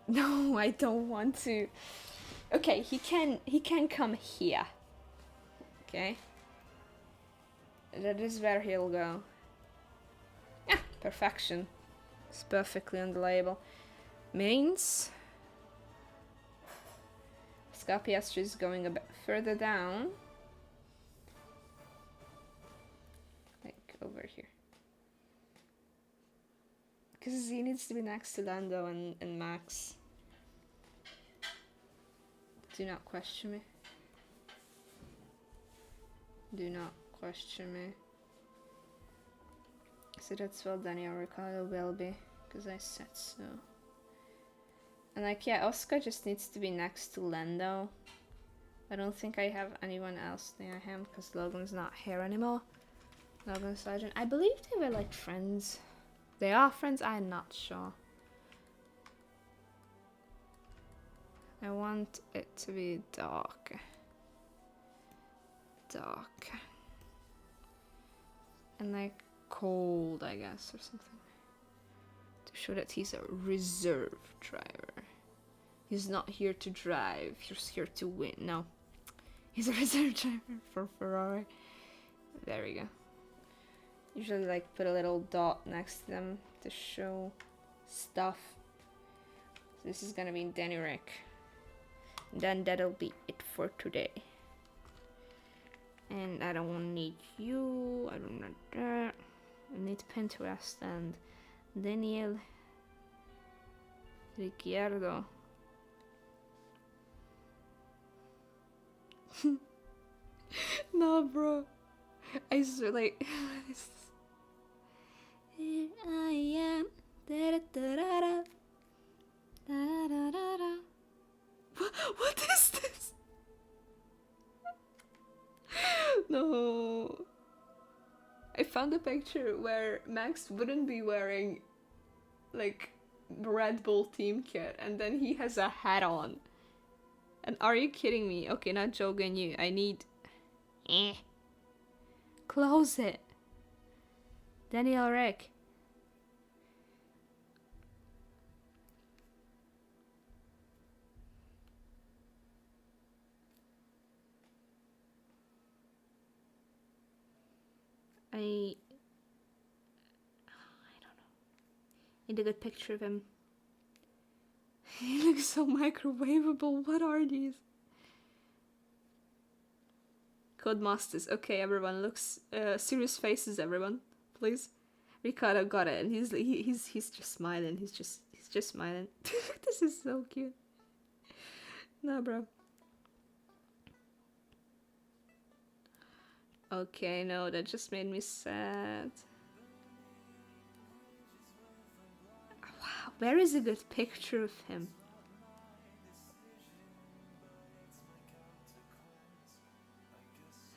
A: No, I don't want to. Okay, he can come here. Okay. That is where he'll go. Yeah, perfection. It's perfectly on the label. Means Oscar Piastri is going a bit further down. Like over here. Because he needs to be next to Lando and Max. Do not question me. Do not question me. So that's what Daniel Ricciardo will be, because I said so. And like, yeah, Oscar just needs to be next to Lando. I don't think I have anyone else near him, because Logan's not here anymore. Logan Sargent. I believe they were like friends. They are friends? I'm not sure. I want it to be dark. Dark. And like cold, I guess, or something. To show that he's a reserve driver. He's not here to drive, he's here to win. No. He's a reserve driver for Ferrari. There we go. Usually like put a little dot next to them to show stuff. So this is gonna be Danny Rick. And then that'll be it for today. And I don't need you, I don't need that. I need Pinterest and Daniel Ricciardo. No, bro. I swear, like, here I am. Da-da-da-da-da. Da-da-da-da. What is this? No. I found a picture where Max wouldn't be wearing like Red Bull team kit, and then he has a hat on. And are you kidding me? Okay, not joking you. I need... Close it. Daniel Rick. I don't know. Need a good picture of him. He looks so microwavable. What are these? Codemasters. Okay, everyone looks serious faces. Everyone, please. Ricardo got it, and he's just smiling. He's just smiling. This is so cute. No, bro. Okay, no, that just made me sad. Wow, where is a good picture of him?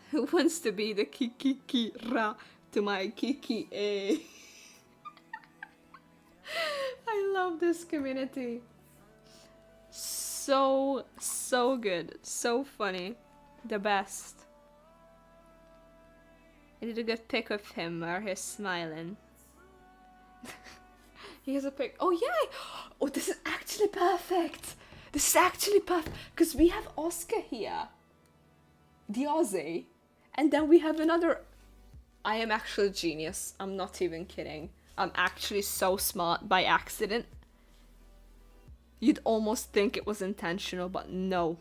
A: Who wants to be the Kiki-Ra to my Kiki A? I love this community. So good. So funny. The best. I did a good pic of him where he's smiling. He has a pic. Oh yeah. Oh, this is actually perfect. This is actually perfect because we have Oscar here, the Aussie, and then we have another. I am actually a genius. I'm not even kidding. I'm actually so smart by accident. You'd almost think it was intentional, but no.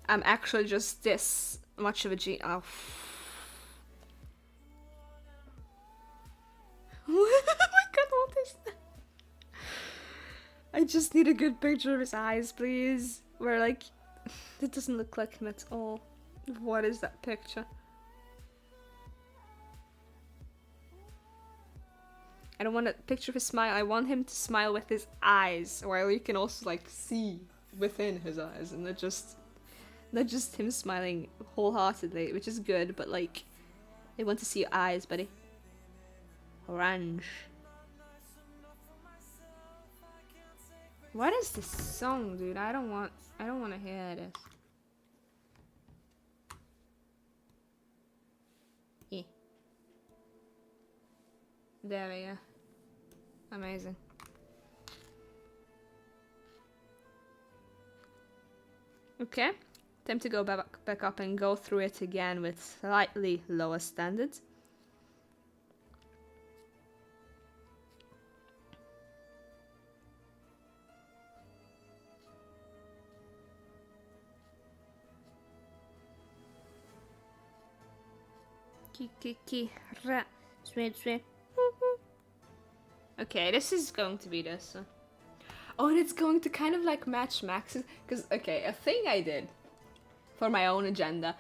A: I'm actually just this much of a genius. Oh. Oh my god, what is that? I just need a good picture of his eyes, please. Where, like, it doesn't look like him at all. What is that picture? I don't want a picture of his smile. I want him to smile with his eyes, while you can also, like, see within his eyes, and not just him smiling wholeheartedly, which is good, but, like, they want to see your eyes, buddy. Orange. What is this song, dude? I don't want to hear this. Yeah. There we go. Amazing. Okay. Time to go back up and go through it again with slightly lower standards. Okay, this is going to be this. Oh, and it's going to kind of like match Max's. Because, okay, a thing I did for my own agenda.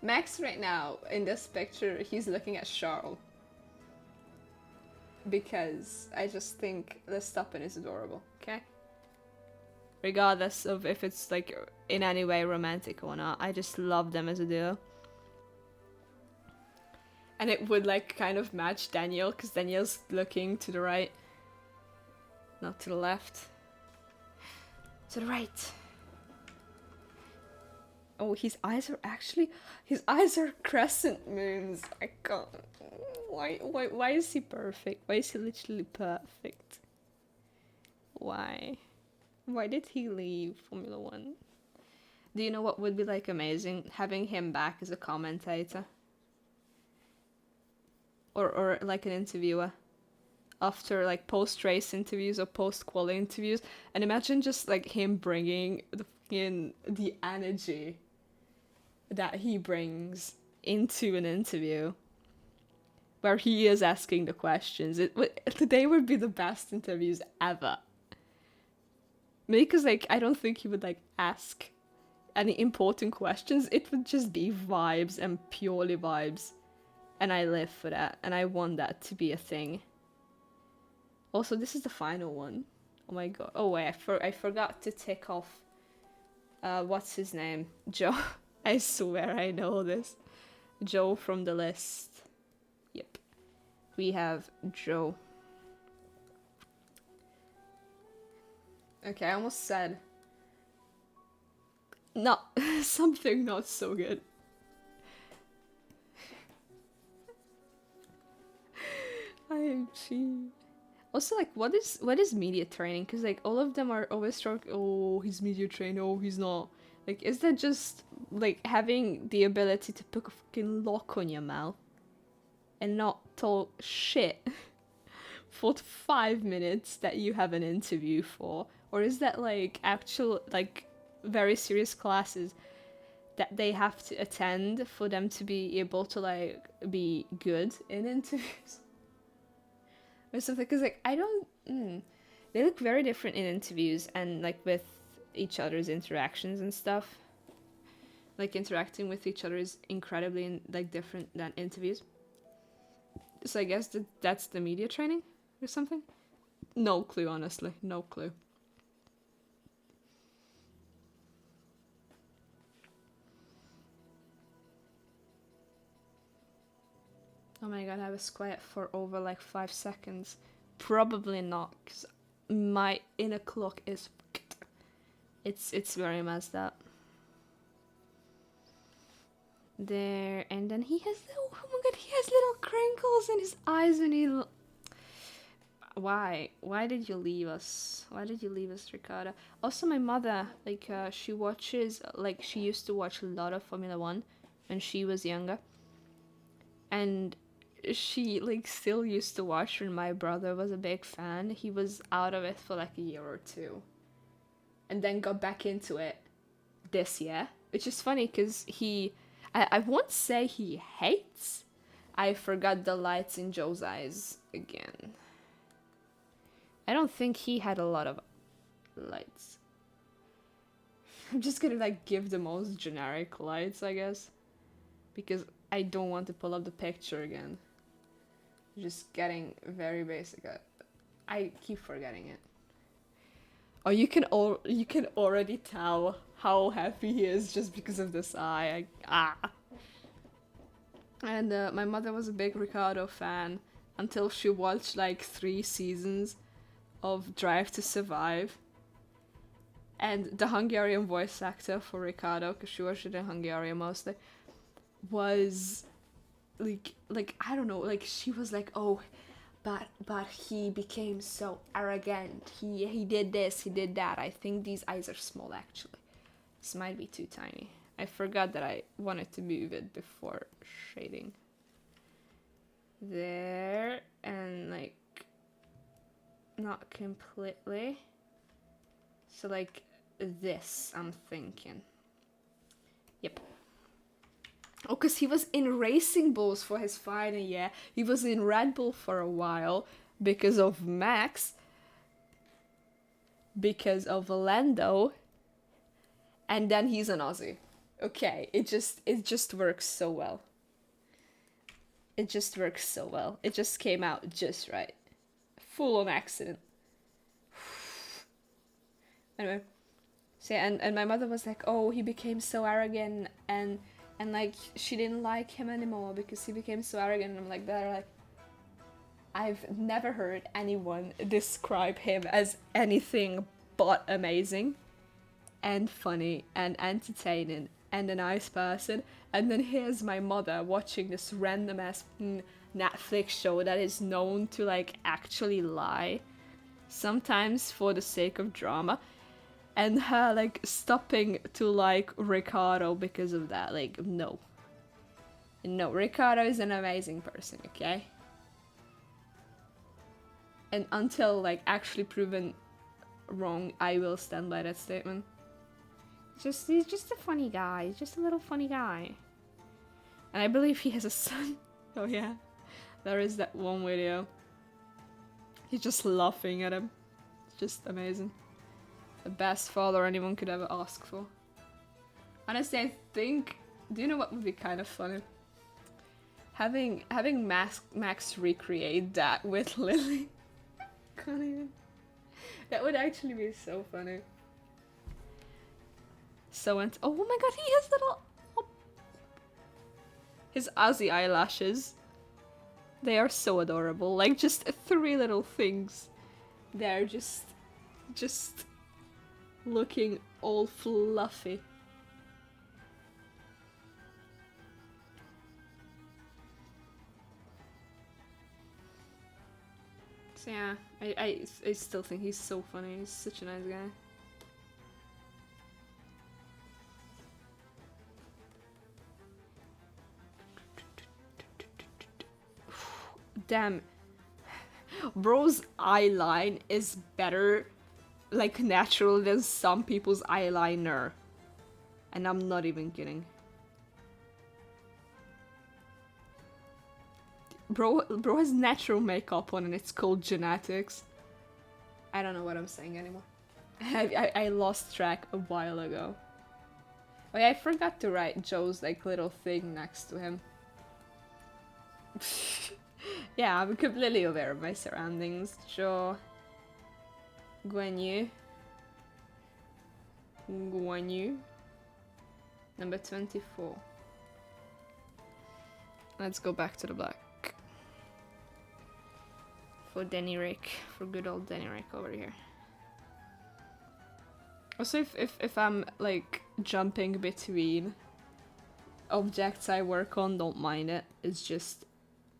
A: Max right now, in this picture, he's looking at Charles. Because I just think Verstappen is adorable, okay? Regardless of if it's like in any way romantic or not, I just love them as a duo. And it would like kind of match Daniel, because Daniel's looking to the right. Not to the left. To the right. Oh, his eyes are crescent moons. I can't. Why is he perfect? Why is he literally perfect? Why? Why did he leave Formula 1? Do you know what would be like amazing? Having him back as a commentator. Or like an interviewer. After like post-race interviews or post-quali interviews. And imagine just like him bringing the energy that he brings into an interview. Where he is asking the questions. Today would be the best interviews ever. Because like I don't think he would like ask any important questions. It would just be vibes and purely vibes. And I live for that, and I want that to be a thing. Also, this is the final one. Oh my god. Oh wait, I forgot to tick off what's his name? Joe. I swear I know this. Joe from the list. Yep. We have Joe. Okay, I almost said not something not so good. IMG. Also, like, what is media training? Because like all of them are always talking. Oh, he's media trained. Oh, he's not. Like, is that just like having the ability to put a fucking lock on your mouth and not talk shit for 5 minutes that you have an interview for? Or is that like actual like very serious classes that they have to attend for them to be able to like be good in interviews? Or something, because like I don't they look very different in interviews and like with each other's interactions and stuff. Like interacting with each other is incredibly like different than interviews. So I guess that's the media training or something. No clue, honestly, no clue. Oh my god, I was quiet for over like 5 seconds. Probably not, because my inner clock is... It's very messed up. There, and then he has, oh my god, he has little crinkles in his eyes when he... Why? Why did you leave us? Why did you leave us, Ricardo? Also, my mother, like, she watches, like, she used to watch a lot of Formula One when she was younger. And she, like, still used to watch when my brother was a big fan. He was out of it for, like, a year or two. And then got back into it this year. Which is funny, because I won't say he hates. I forgot the lights in Joe's eyes again. I don't think he had a lot of lights. I'm just gonna like give the most generic lights, I guess. Because I don't want to pull up the picture again. Just getting very basic. I keep forgetting it. Oh, you can already tell how happy he is just because of this eye. And my mother was a big Ricardo fan until she watched like 3 seasons of Drive to Survive, and the Hungarian voice actor for Ricardo, because she watched it in Hungarian mostly, was like I don't know, like she was like, oh, but he became so arrogant, he did this, he did that. I think these eyes are small actually. This might be too tiny. I forgot that I wanted to move it before shading. There, and like not completely. So like this, I'm thinking. Yep. Oh, because he was in Racing Bulls for his final year. He was in Red Bull for a while because of Max. Because of Lando. And then he's an Aussie. Okay, it just works so well. It just works so well. It just came out just right. Full on accident. Anyway, so and my mother was like, oh, he became so arrogant, and like she didn't like him anymore because he became so arrogant. And I'm like, that like, I've never heard anyone describe him as anything but amazing and funny and entertaining and a nice person. And then here's my mother watching this random ass Netflix show that is known to like actually lie, sometimes for the sake of drama, and her like stopping to like Ricardo because of that. Like, no, Ricardo is an amazing person, okay? And until like actually proven wrong, I will stand by that statement. He's just a funny guy. He's just a little funny guy. And I believe he has a son. Oh yeah, there is that one video. He's just laughing at him. It's just amazing. The best father anyone could ever ask for. Honestly, I think... Do you know what would be kind of funny? Having Max recreate that with Lily. Can't even. That would actually be so funny. So oh my god, he has little... His Aussie eyelashes. They are so adorable. Like, just 3 little things. They're just looking all fluffy. So yeah, I still think he's so funny. He's such a nice guy. Damn. Bro's eyeline is better, like, natural than some people's eyeliner. And I'm not even kidding. Bro has natural makeup on and it's called genetics. I don't know what I'm saying anymore. I lost track a while ago. Oh yeah, I forgot to write Joe's, like, little thing next to him. Yeah, I'm completely aware of my surroundings. Joe. Guan Yu. Number 24. Let's go back to the black. For Danny Rick. For good old Danny Rick over here. Also, if I'm, like, jumping between objects I work on, don't mind it. It's just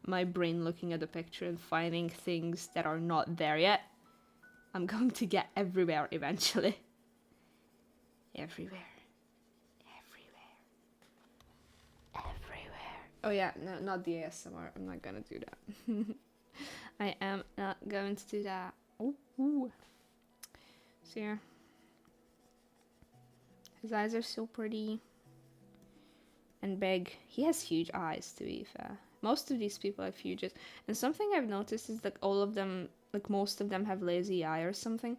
A: my brain looking at the picture and finding things that are not there yet. I'm going to get everywhere eventually. Everywhere. Oh yeah, no, not the ASMR. I'm not gonna do that. I am not going to do that. Ooh. See here. His eyes are so pretty. And big. He has huge eyes, to be fair. Most of these people have huge eyes. And something I've noticed is like all of them, like most of them have lazy eye or something.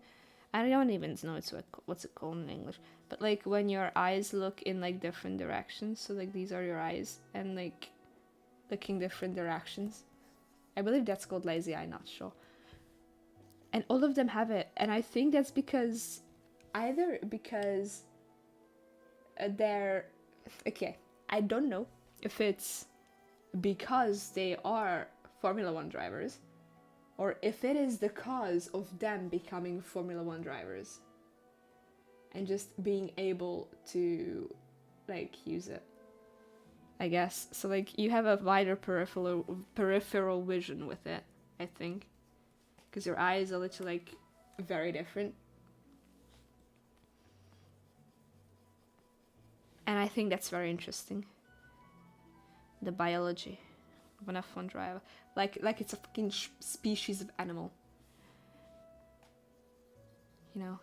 A: I don't even know what's it called in English. But like when your eyes look in like different directions. So like these are your eyes and like looking different directions. I believe that's called lazy eye, not sure. And all of them have it. And I think that's because either because they're okay. I don't know if it's because they are Formula One drivers or if it is the cause of them becoming Formula One drivers and just being able to like use it, I guess. So like you have a wider peripheral vision with it, I think, because your eyes are literally like very different. And I think that's very interesting. The biology of an F1 driver. Like it's a fucking species of animal. You know?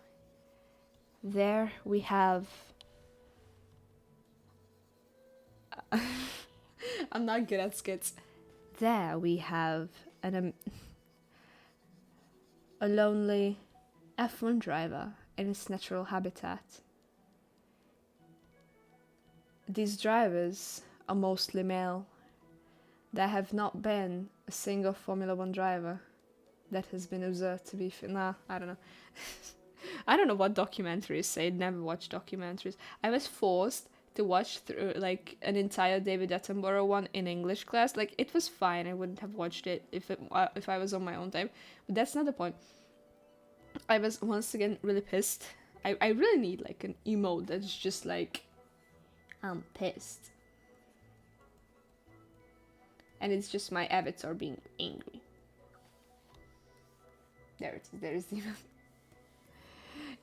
A: There we have... I'm not good at skits. There we have a lonely F1 driver in its natural habitat. These drivers are mostly male. There have not been a single Formula One driver that has been observed to be nah, I don't know. I don't know what documentaries say. Never watched documentaries. I was forced to watch through like an entire David Attenborough one in English class. Like it was fine. I wouldn't have watched it if I was on my own time. But that's not the point. I was once again really pissed. I really need like an emote that's just like I'm pissed. And it's just my avatar being angry. There it is. There is the emote.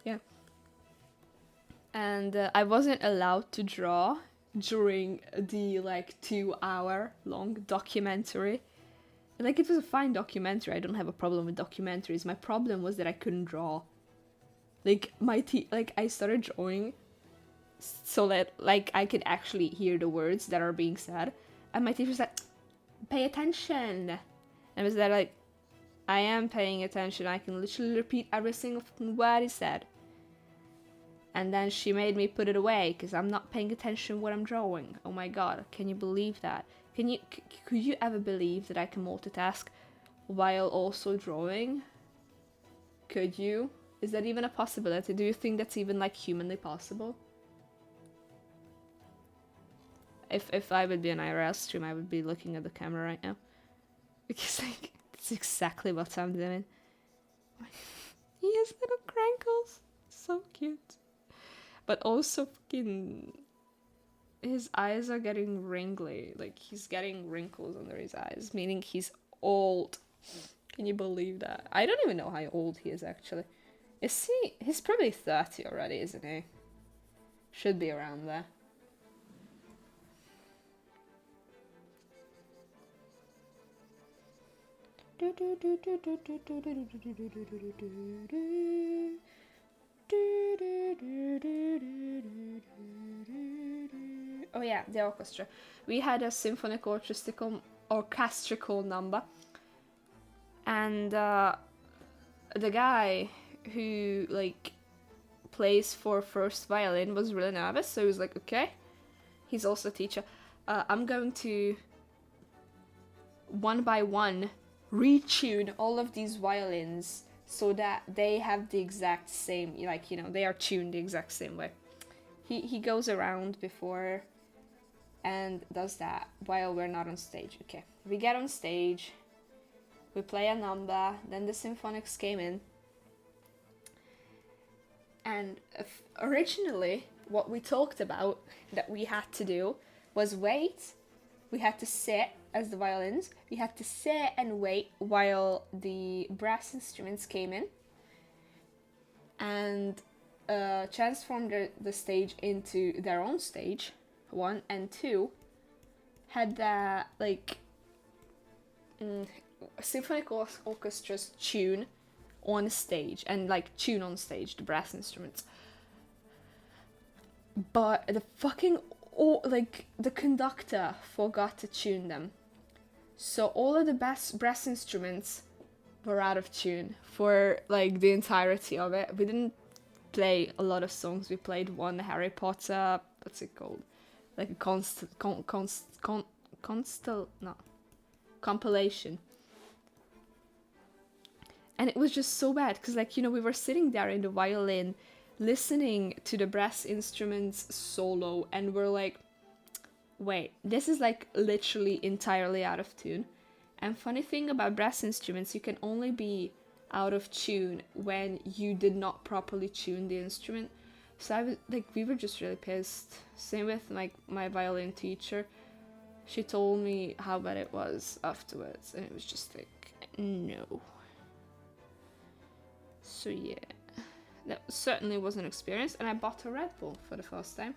A: Yeah. And I wasn't allowed to draw during the like 2-hour long documentary. Like it was a fine documentary. I don't have a problem with documentaries. My problem was that I couldn't draw. Like I started drawing so that like I could actually hear the words that are being said, and my teacher said, "Pay attention." And I was there like, I am paying attention. I can literally repeat every single word he said. And then she made me put it away because I'm not paying attention what I'm drawing. Oh my god, can you believe that? Could you ever believe that I can multitask while also drawing? Could you? Is that even a possibility? Do you think that's even like humanly possible? If I would be an IRL stream, I would be looking at the camera right now. Because like, that's exactly what I'm doing. He has little crinkles. So cute. But also fucking... his eyes are getting wrinkly. Like, he's getting wrinkles under his eyes. Meaning he's old. Can you believe that? I don't even know how old he is, actually. Is he... he's probably 30 already, isn't he? Should be around there. Oh yeah, the orchestra. We had a symphonic orchestrical number, and the guy who like plays for first violin was really nervous, so he was like, okay. He's also a teacher. I'm going to one by one retune all of these violins so that they have the exact same, like, you know, they are tuned the exact same way. He goes around before and does that while we're not on stage. Okay, we get on stage, we play a number, then the symphonics came in, and originally what we talked about that we had to do was wait. We had to sit as the violins. We had to sit and wait while the brass instruments came in and transformed the stage into their own stage. 1 and 2 had the symphonic orchestra's tune on stage and tune on stage the brass instruments, but the fucking the conductor forgot to tune them, so all of the brass instruments were out of tune for the entirety of it. We didn't play a lot of songs. We played one Harry Potter, what's it called, a compilation. And it was just so bad because we were sitting there in the violin listening to the brass instruments solo, and we're like, wait, this is literally entirely out of tune. And funny thing about brass instruments, you can only be out of tune when you did not properly tune the instrument. So I was we were just really pissed. Same with my violin teacher. She told me how bad it was afterwards, and it was just no. So yeah, that certainly was an experience. And I bought a Red Bull for the first time,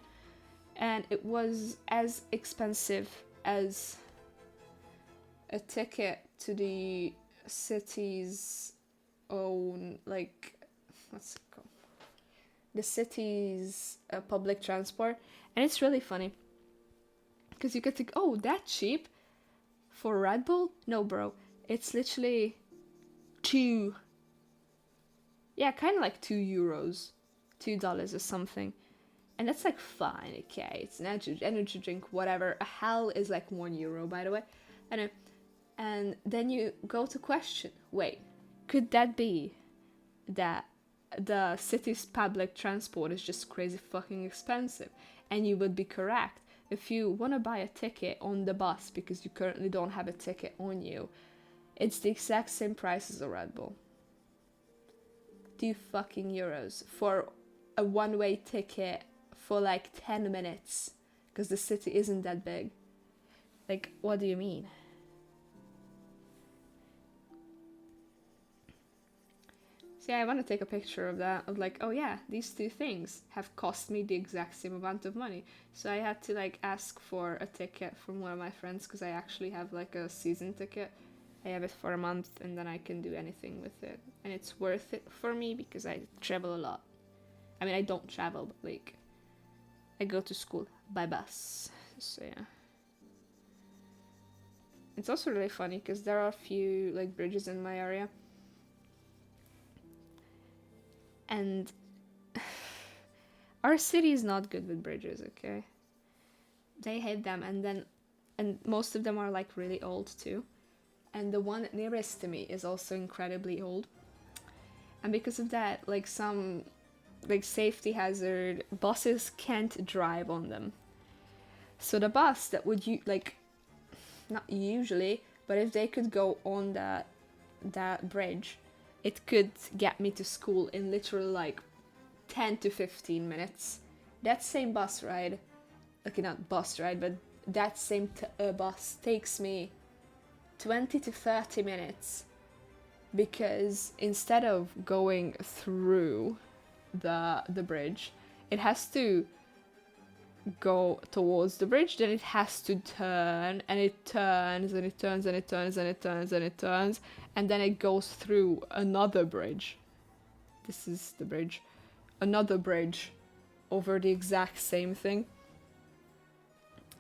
A: and it was as expensive as a ticket to the city's own what's it called? The city's public transport. And it's really funny because you could think, oh, that cheap for Red Bull? No, bro, it's literally kind of €2, $2 or something. And that's fine, okay, it's an energy drink, whatever. A hell is €1, by the way. Anyway, and then you go to question, wait, could that be that the city's public transport is just crazy fucking expensive? And you would be correct. If you want to buy a ticket on the bus because you currently don't have a ticket on you, it's the exact same price as a Red Bull. €2 for a one-way ticket for 10 minutes because the city isn't that big. What do you mean? So yeah, I want to take a picture of that, of oh yeah, these two things have cost me the exact same amount of money. So I had to ask for a ticket from one of my friends because I actually have a season ticket. I have it for a month and then I can do anything with it. And it's worth it for me because I travel a lot. I mean, I don't travel, but I go to school by bus. So yeah. It's also really funny because there are a few bridges in my area. And our city is not good with bridges, okay? They hate them, and most of them are really old too. And the one nearest to me is also incredibly old. And because of that, some safety hazard, buses can't drive on them. So the bus that would not usually, but if they could go on that bridge, it could get me to school in literally 10 to 15 minutes. That same bus ride, not bus ride, but that same bus takes me 20 to 30 minutes because instead of going through the bridge, it has to go towards the bridge, then it has to turn, and it turns and it turns and it turns and it turns and it turns, and then it goes through another bridge. This is the bridge. Another bridge over the exact same thing.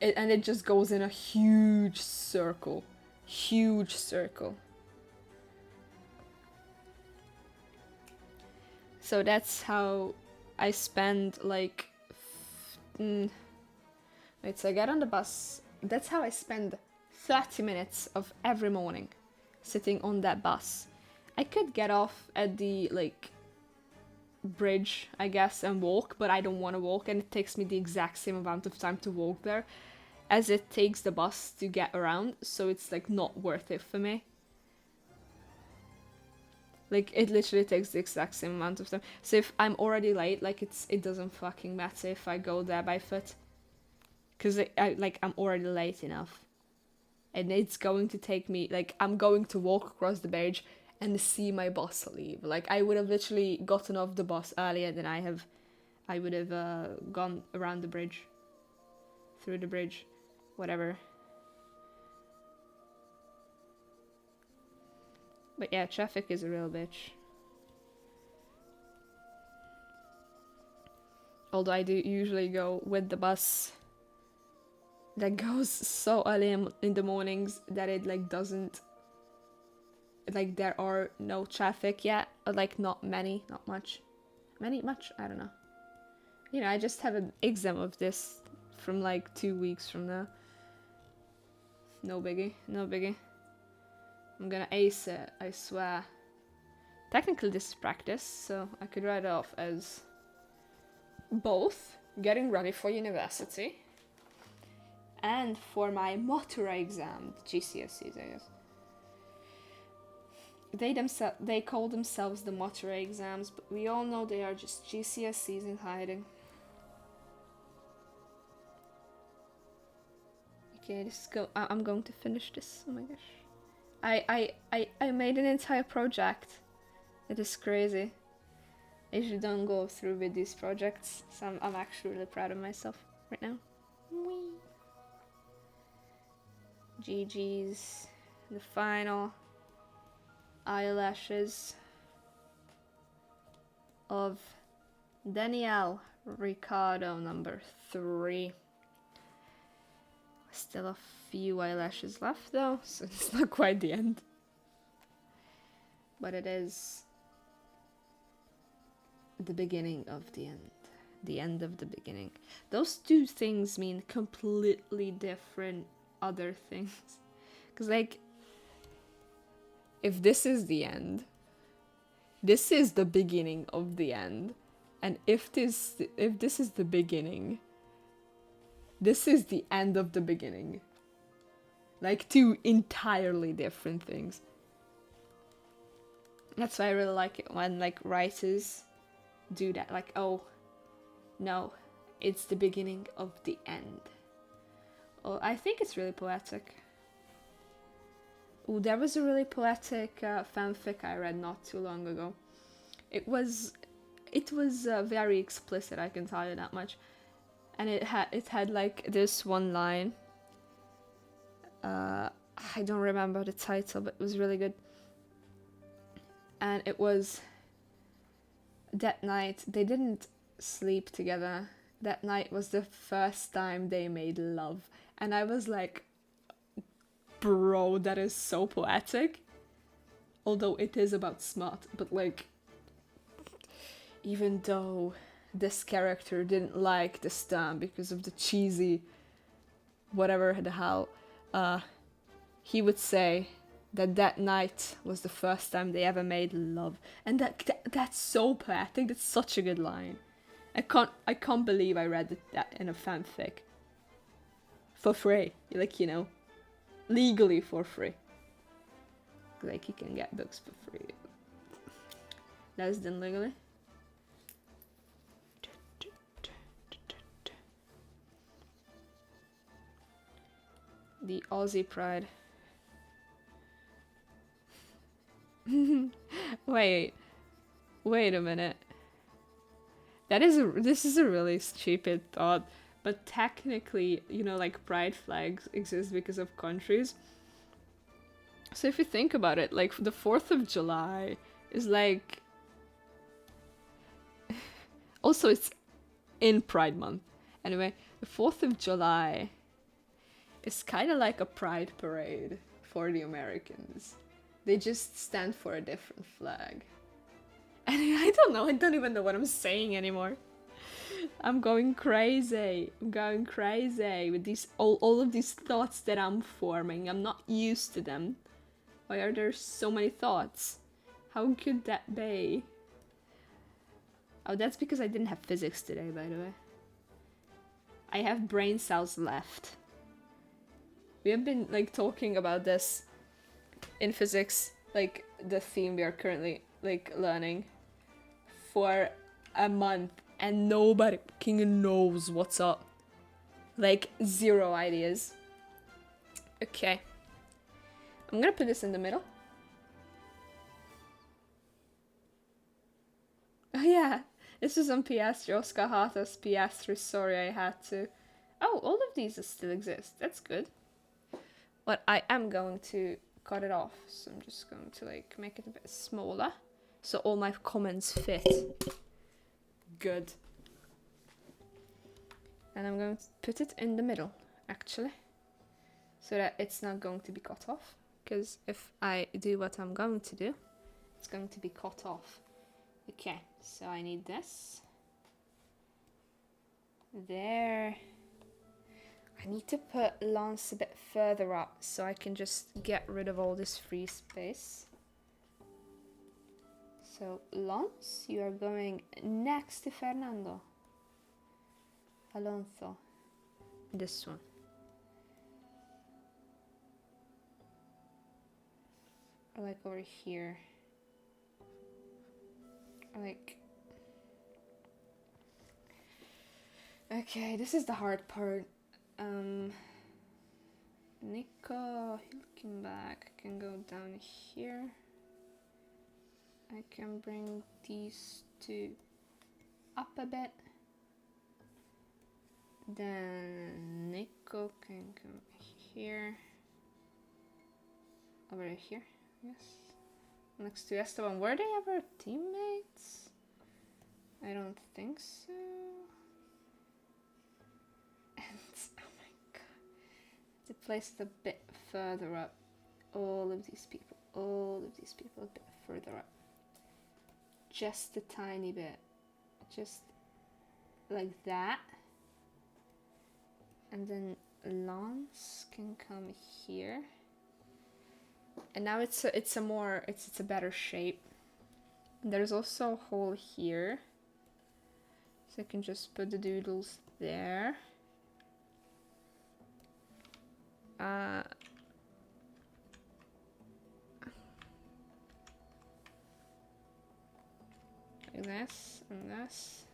A: And it just goes in a huge circle. Huge circle. So that's how I spend wait, so I get on the bus. That's how I spend 30 minutes of every morning sitting on that bus. I could get off at the bridge, I guess, and walk, but I don't want to walk, and it takes me the exact same amount of time to walk there as it takes the bus to get around, so it's not worth it for me. It literally takes the exact same amount of time. So if I'm already late, it doesn't fucking matter if I go there by foot. because I'm already late enough, and it's going to take me, like, I'm going to walk across the bridge and see my bus leave. Like, I would have literally gotten off the bus earlier than I would have gone around the bridge, through the bridge, whatever. But yeah, traffic is a real bitch. Although I do usually go with the bus that goes so early in the mornings that it like doesn't, like, there are no traffic yet, or like not much, I don't know. You know, I just have an exam of this from like 2 weeks from now. No biggie. I'm gonna ace it, I swear. Technically this is practice, so I could write it off as both getting ready for university and for my Motura exam, GCSEs, I guess. They call themselves the Motura exams, but we all know they are just GCSEs in hiding. Okay, I'm going to finish this. Oh my gosh. I made an entire project. It is crazy. I usually don't go through with these projects, so I'm actually really proud of myself right now. Whee! GG's. The final eyelashes of Danielle Ricciardo, number 3. Still a few eyelashes left though, so it's not quite the end. But it is the beginning of the end. The end of the beginning. Those two things mean completely different other things. Because, like, if this is the end, this is the beginning of the end. And if this is the beginning, this is the end of the beginning. Like, two entirely different things. That's why I really like it when, like, writers do that. Like, oh, no, it's the beginning of the end. Oh, I think it's really poetic. Oh, there was a really poetic fanfic I read not too long ago. It was very explicit, I can tell you that much. And it had like this one line. I don't remember the title, but it was really good. And it was, that night they didn't sleep together. That night was the first time they made love. And I was like, bro, that is so poetic. Although it is about smut, but like, even though this character didn't like this term because of the cheesy whatever the hell, he would say that night was the first time they ever made love. And that's so poetic. That's such a good line. I can't believe I read that in a fanfic. For free. Like, you know, legally for free. Like, you can get books for free. Less than legally. The Aussie pride. Wait a minute. This is a really stupid thought, but technically, you know, like, pride flags exist because of countries. So if you think about it, like, the 4th of July is like, also it's in Pride Month. Anyway, the 4th of July is kind of like a pride parade for the Americans. They just stand for a different flag. And I don't even know what I'm saying anymore. I'm going crazy with these all of these thoughts that I'm forming. I'm not used to them. Why are there so many thoughts? How could that be? Oh, that's because I didn't have physics today, by the way. I have brain cells left. We have been, like, talking about this in physics, like, the theme we are currently, like, learning, for a month, and nobody fucking knows what's up. Like, zero ideas. Okay. I'm gonna put this in the middle. Oh yeah, this is on Piastri, Oscar Hartas, Piastri, sorry I had to. Oh, all of these still exist, that's good. But I am going to cut it off, so I'm just going to like make it a bit smaller, so all my comments fit. Good. And I'm going to put it in the middle, actually, so that it's not going to be cut off, because if I do what I'm going to do, it's going to be cut off. Okay, so I need this. There. I need to put Lance a bit further up so I can just get rid of all this free space. So Lance, you are going next to Fernando. Alonso. This one. Or like over here. Like, okay, this is the hard part. Nico Hülkenberg can go down here. I can bring these two up a bit. Then Nico can come here. Over here, yes. Next to Esteban. Were they ever teammates? I don't think so. And oh my god. To place it a bit further up. All of these people a bit further up. Just a tiny bit. Just like that. And then Lance can come here. And now it's a better shape. There's also a hole here, so I can just put the doodles there. Like this and this,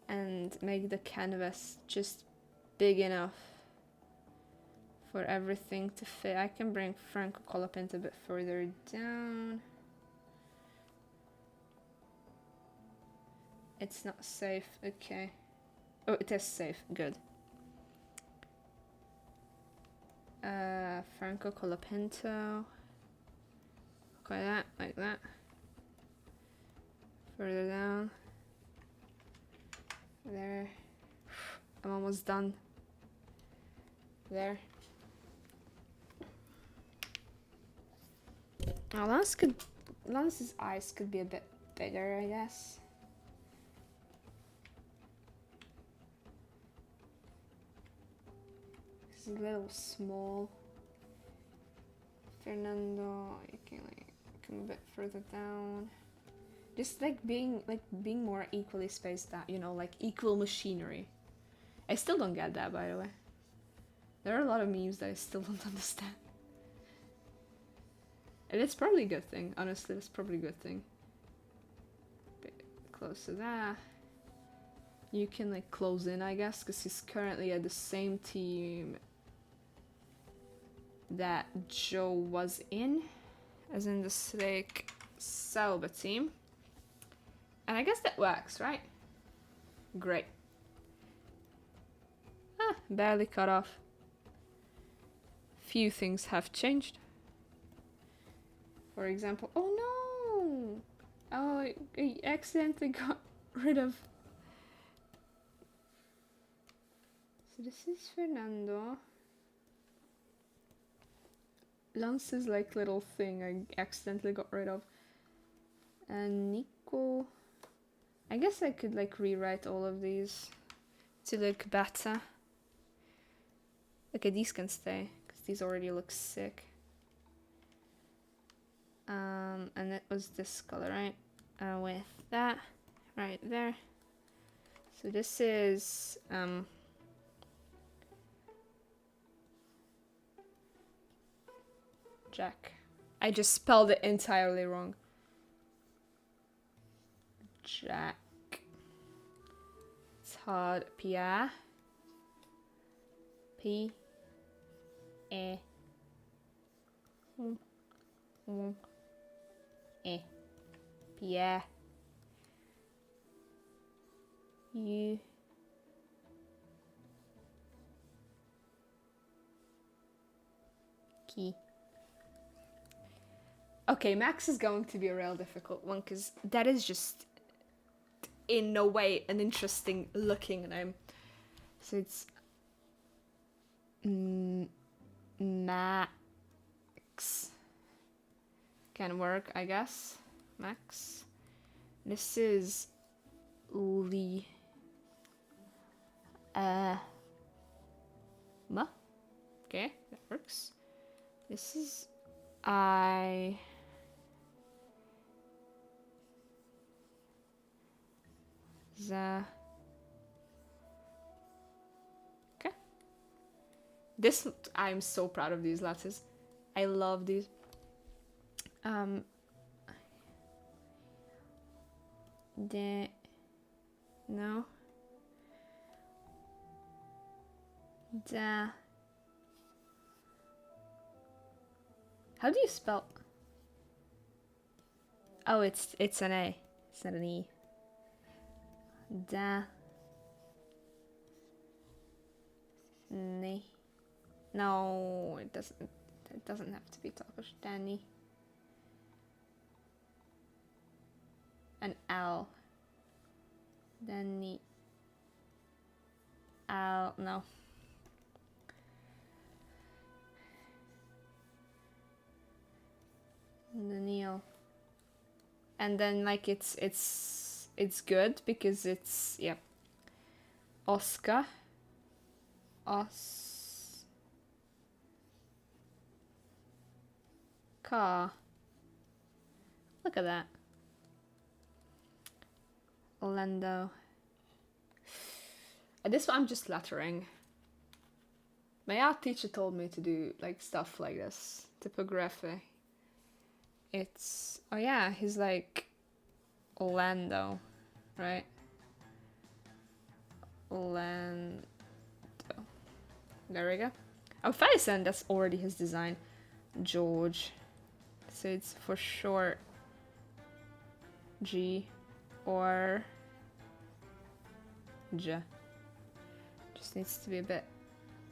A: and make the canvas just big enough for everything to fit. I can bring Franco Colapinto a bit further down. It's not safe, okay. Oh, it is safe, good. Franco Colapinto. Like that. Further down. There. I'm almost done. There. Now Lance's eyes could be a bit bigger, I guess. He's a little small. Fernando, you can like come a bit further down. Just like being more equally spaced out, you know, like equal machinery. I still don't get that, by the way. There are a lot of memes that I still don't understand. And it's probably a good thing, honestly, it's probably a good thing. Bit close to that. You can like close in, I guess, because he's currently at the same team that Joe was in, as in the Slick Sauber team. And I guess that works, right? Great. Ah, barely cut off. Few things have changed. For example, oh no! Oh, I accidentally got rid of... So this is Fernando. Lance's like little thing I accidentally got rid of. And Nico... I guess I could like rewrite all of these to look better. Okay, these can stay, because these already look sick. And it was this color, right? With that right there. So this is Jack. I just spelled it entirely wrong. Jack. Todd Pierre. P E E Pierre U Key. Okay, Max is going to be a real difficult one because that is just in no way an interesting looking name. So it's Max. Can work, I guess. Max. This is Lee. Ma. Okay, that works. This is I. The. Okay. This, I'm so proud of these letters. I love these. No. How do you spell? Oh, it's an A. It's not an E. No, it doesn't. It doesn't have to be Turkish. Danny. An L. Danny. L. No. Daniel. And then like it's good because it's Oscar. Car. Look at that. Orlando. This one I'm just lettering. My art teacher told me to do like stuff like this. Typography. It's he's like Orlando, right? Orlando. There we go. Oh, Faison, that's already his design. George. So it's for short G or J. Just needs to be a bit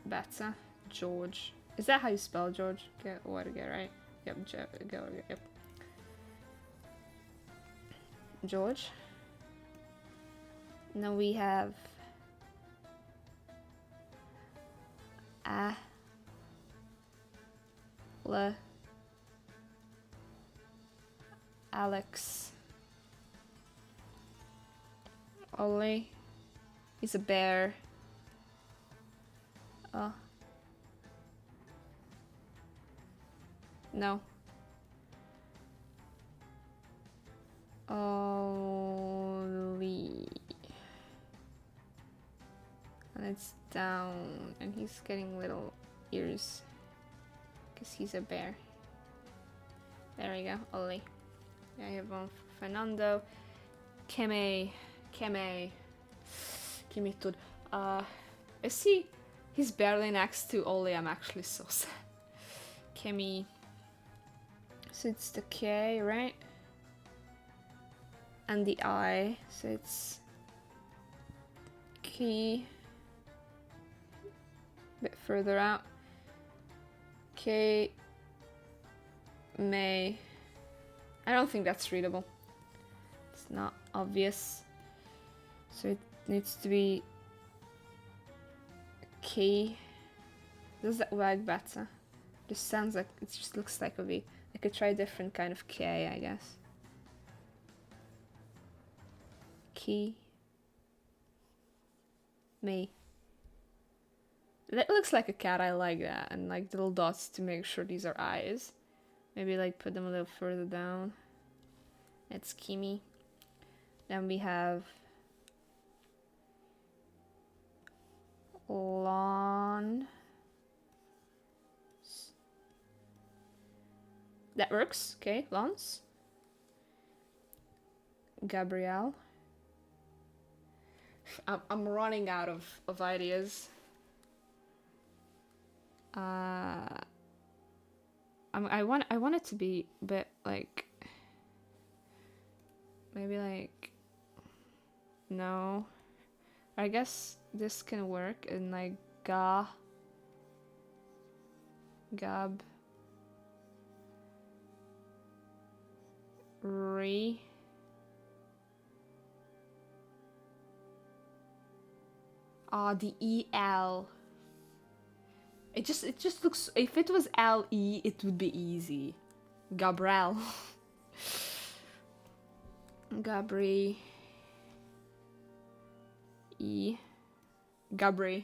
A: better. George. Is that how you spell George? Get right? Yep, yep. George. Now we have Alex. Ollie. He's a bear. Oh. No. Ollie. And it's down. And he's getting little ears. Because he's a bear. There we go. Ollie. Yeah, I have one for Fernando. Keme. Tud. Is he? He's barely next to Ollie. I'm actually so sad. Kemi. So it's the K, right? And the I. So it's K. A bit further out. K. May. I don't think that's readable. It's not obvious. So it needs to be K. Does that work better? Just sounds like it just looks like a V. I could try a different kind of K, I guess. Key. Me. That looks like a cat. I like that. And like little dots to make sure these are eyes. Maybe like put them a little further down. It's Kimi. Then we have Lawn. That works. Okay, Lance. Gabrielle. I'm running out of ideas. I want it to be a bit like, maybe like, no. I guess this can work in like gab, re. The EL. It just looks, if it was LE, it would be easy. Gabriel. Gabri. E. Gabri.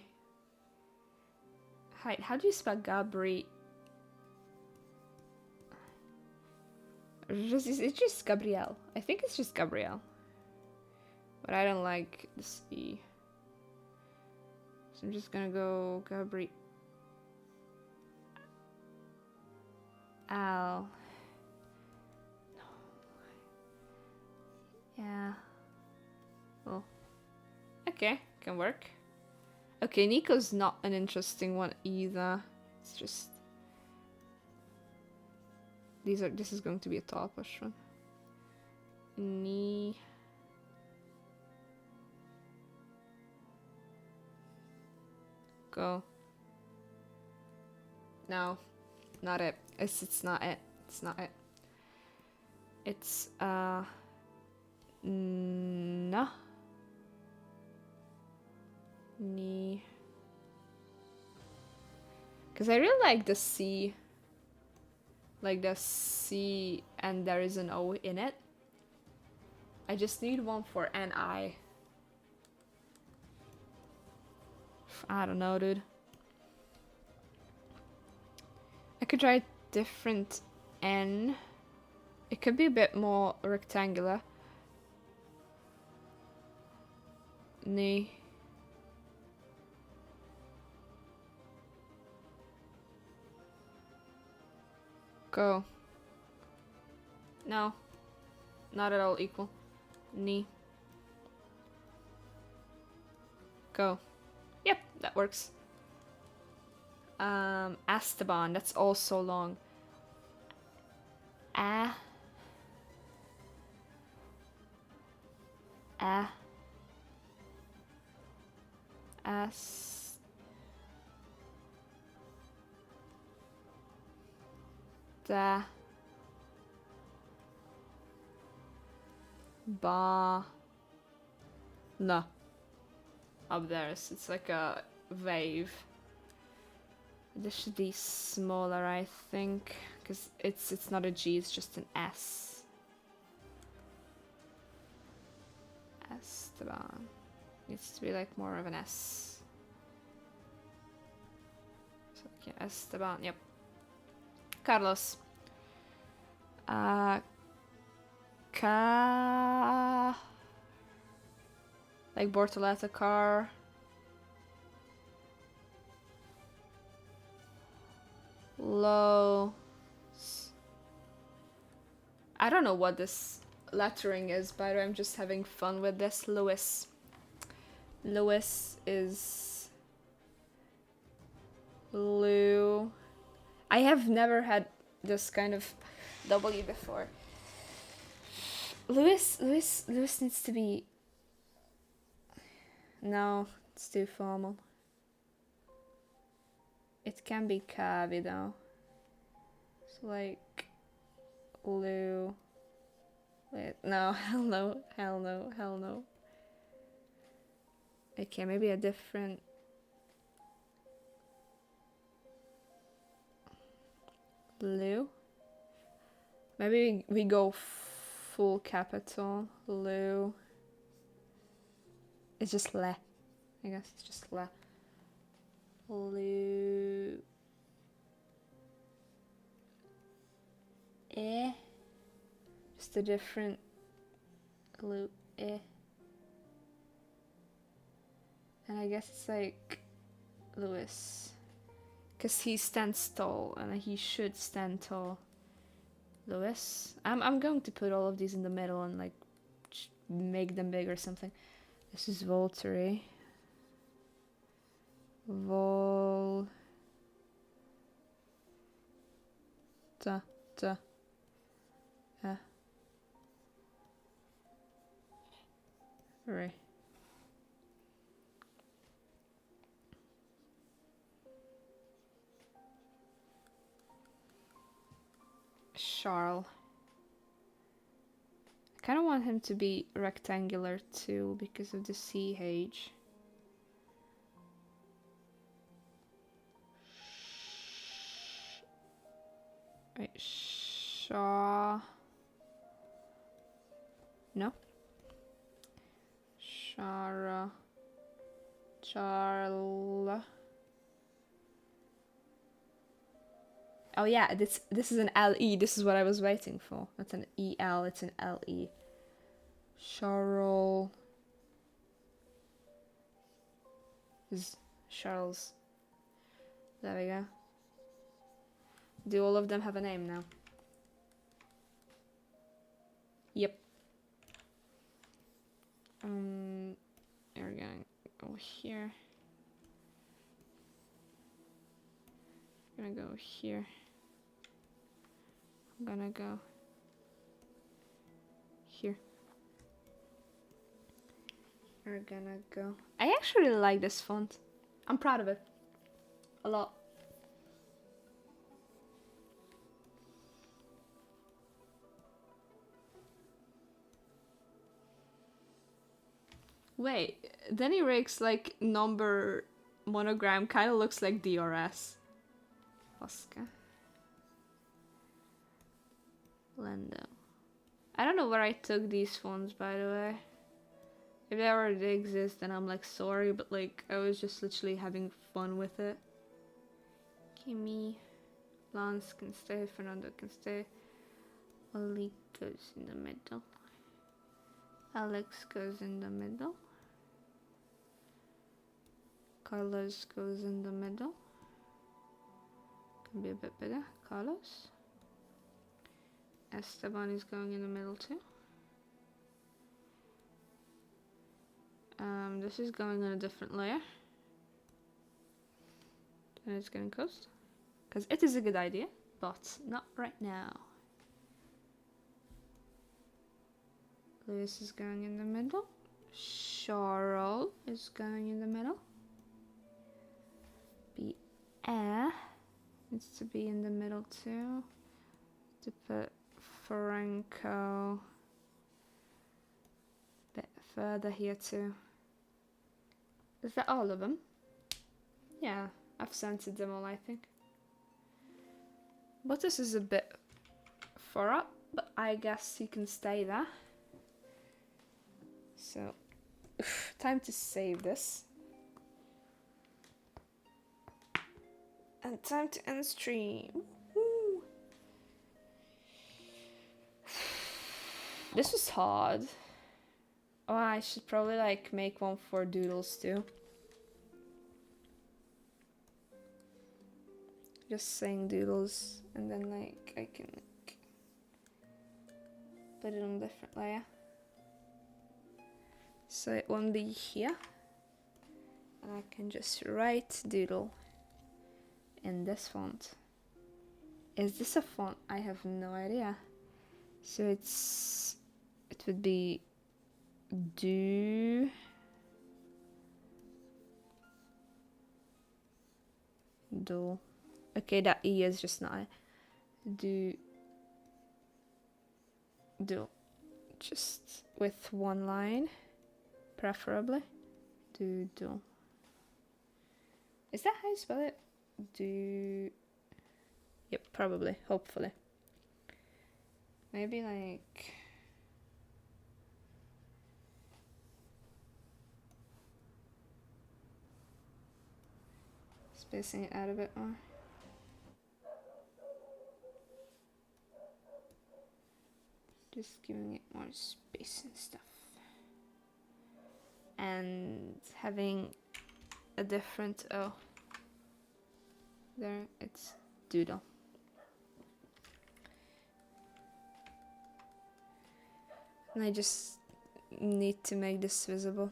A: Hi, how do you spell Gabri? It's just Gabrielle. I think it's just Gabrielle. But I don't like this E. So I'm just gonna go Gabri. Al. No. Yeah. Well. Okay, can work. Okay, Nico's not an interesting one either. It's just this is going to be a tall question. Ni. Go. No, not it. It's not it. It's not it. It's no. Ni. Because I really like the C. Like the C and there is an O in it. I just need one for NI. I don't know, dude. I could try different N. It could be a bit more rectangular. Ni. Go. No. Not at all equal. Ni. Go. Yep, that works. Esteban, that's also long. No. Up there, it's like a wave. This should be smaller, I think, because it's not a G, it's just an S. Esteban. Needs to be like more of an S. So yeah, Esteban, yep. Carlos. Like Bortoletta car. Low. I don't know what this lettering is, by the way, I'm just having fun with this. Lewis. Lewis is Lou. I have never had this kind of W before. Lewis needs to be. No, it's too formal. It can be Kavi though. So like Lou. Wait, no, hell no, hell no, hell no. Okay, maybe a different. Lou. Maybe we go full capital. Lou. It's just Le. I guess it's just Le. Lou. Just a different Lou. And I guess it's like Lewis. Because he stands tall and he should stand tall. Lewis. I'm going to put all of these in the middle and like make them big or something. This is Volturi. Right. Charles. I kind of want him to be rectangular too because of the CH. Wait, Shaw. No. Shara. Charla. Oh yeah, this is an LE. This is what I was waiting for. That's an EL, it's an LE. Charles. Is Charles. There we go. Do all of them have a name now? Yep. We're gonna go here. I'm gonna go here. I'm gonna go here. We're gonna go. I actually really like this font. I'm proud of it. A lot. Wait, Danny Rick's like number monogram kind of looks like DRS. Oscar. Lendo. I don't know where I took these fonts, by the way. If they already exist, then I'm like sorry, but like I was just literally having fun with it. Kimmy, Lance can stay, Fernando can stay. Oli goes in the middle. Alex goes in the middle. Carlos goes in the middle. Can be a bit bigger. Carlos. Esteban is going in the middle too. This is going on a different layer. And it's getting coast. Because it is a good idea, but not right now. Lewis is going in the middle. Charles is going in the middle. Air needs to be in the middle too. To put Franco a bit further here too. Is that all of them? Yeah, I've censored them all, I think. But this is a bit far up, but I guess he can stay there. So, time to save this. And time to end stream. Woo. This was hard. Oh, I should probably like make one for doodles too. Just saying doodles, and then like I can like, put it on a different layer. So it won't be here. And I can just write doodle in this font. Is this a font? I have no idea. So it would be do okay, that E is just not do just with one line preferably. Do is that how you spell it? Do yep, probably, hopefully. Maybe like spacing it out a bit more. Just giving it more space and stuff. And having a different there it's doodle. And I just need to make this visible.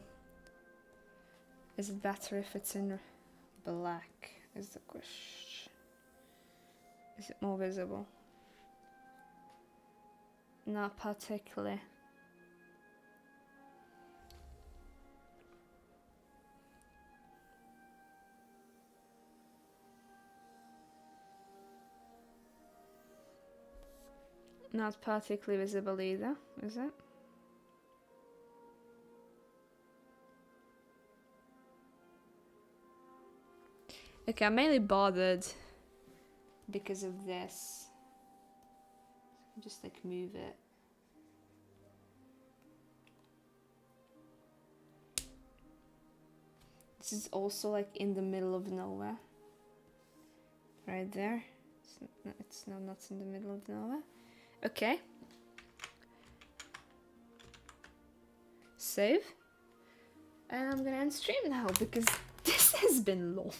A: Is it better if it's in black? Is the question. Is it more visible? Not particularly. Not particularly visible either, is it? Okay, I'm mainly bothered because of this. Just like move it. This is also like in the middle of nowhere. Right there. It's not in the middle of nowhere. Okay. Save. And I'm gonna end stream now because this has been long.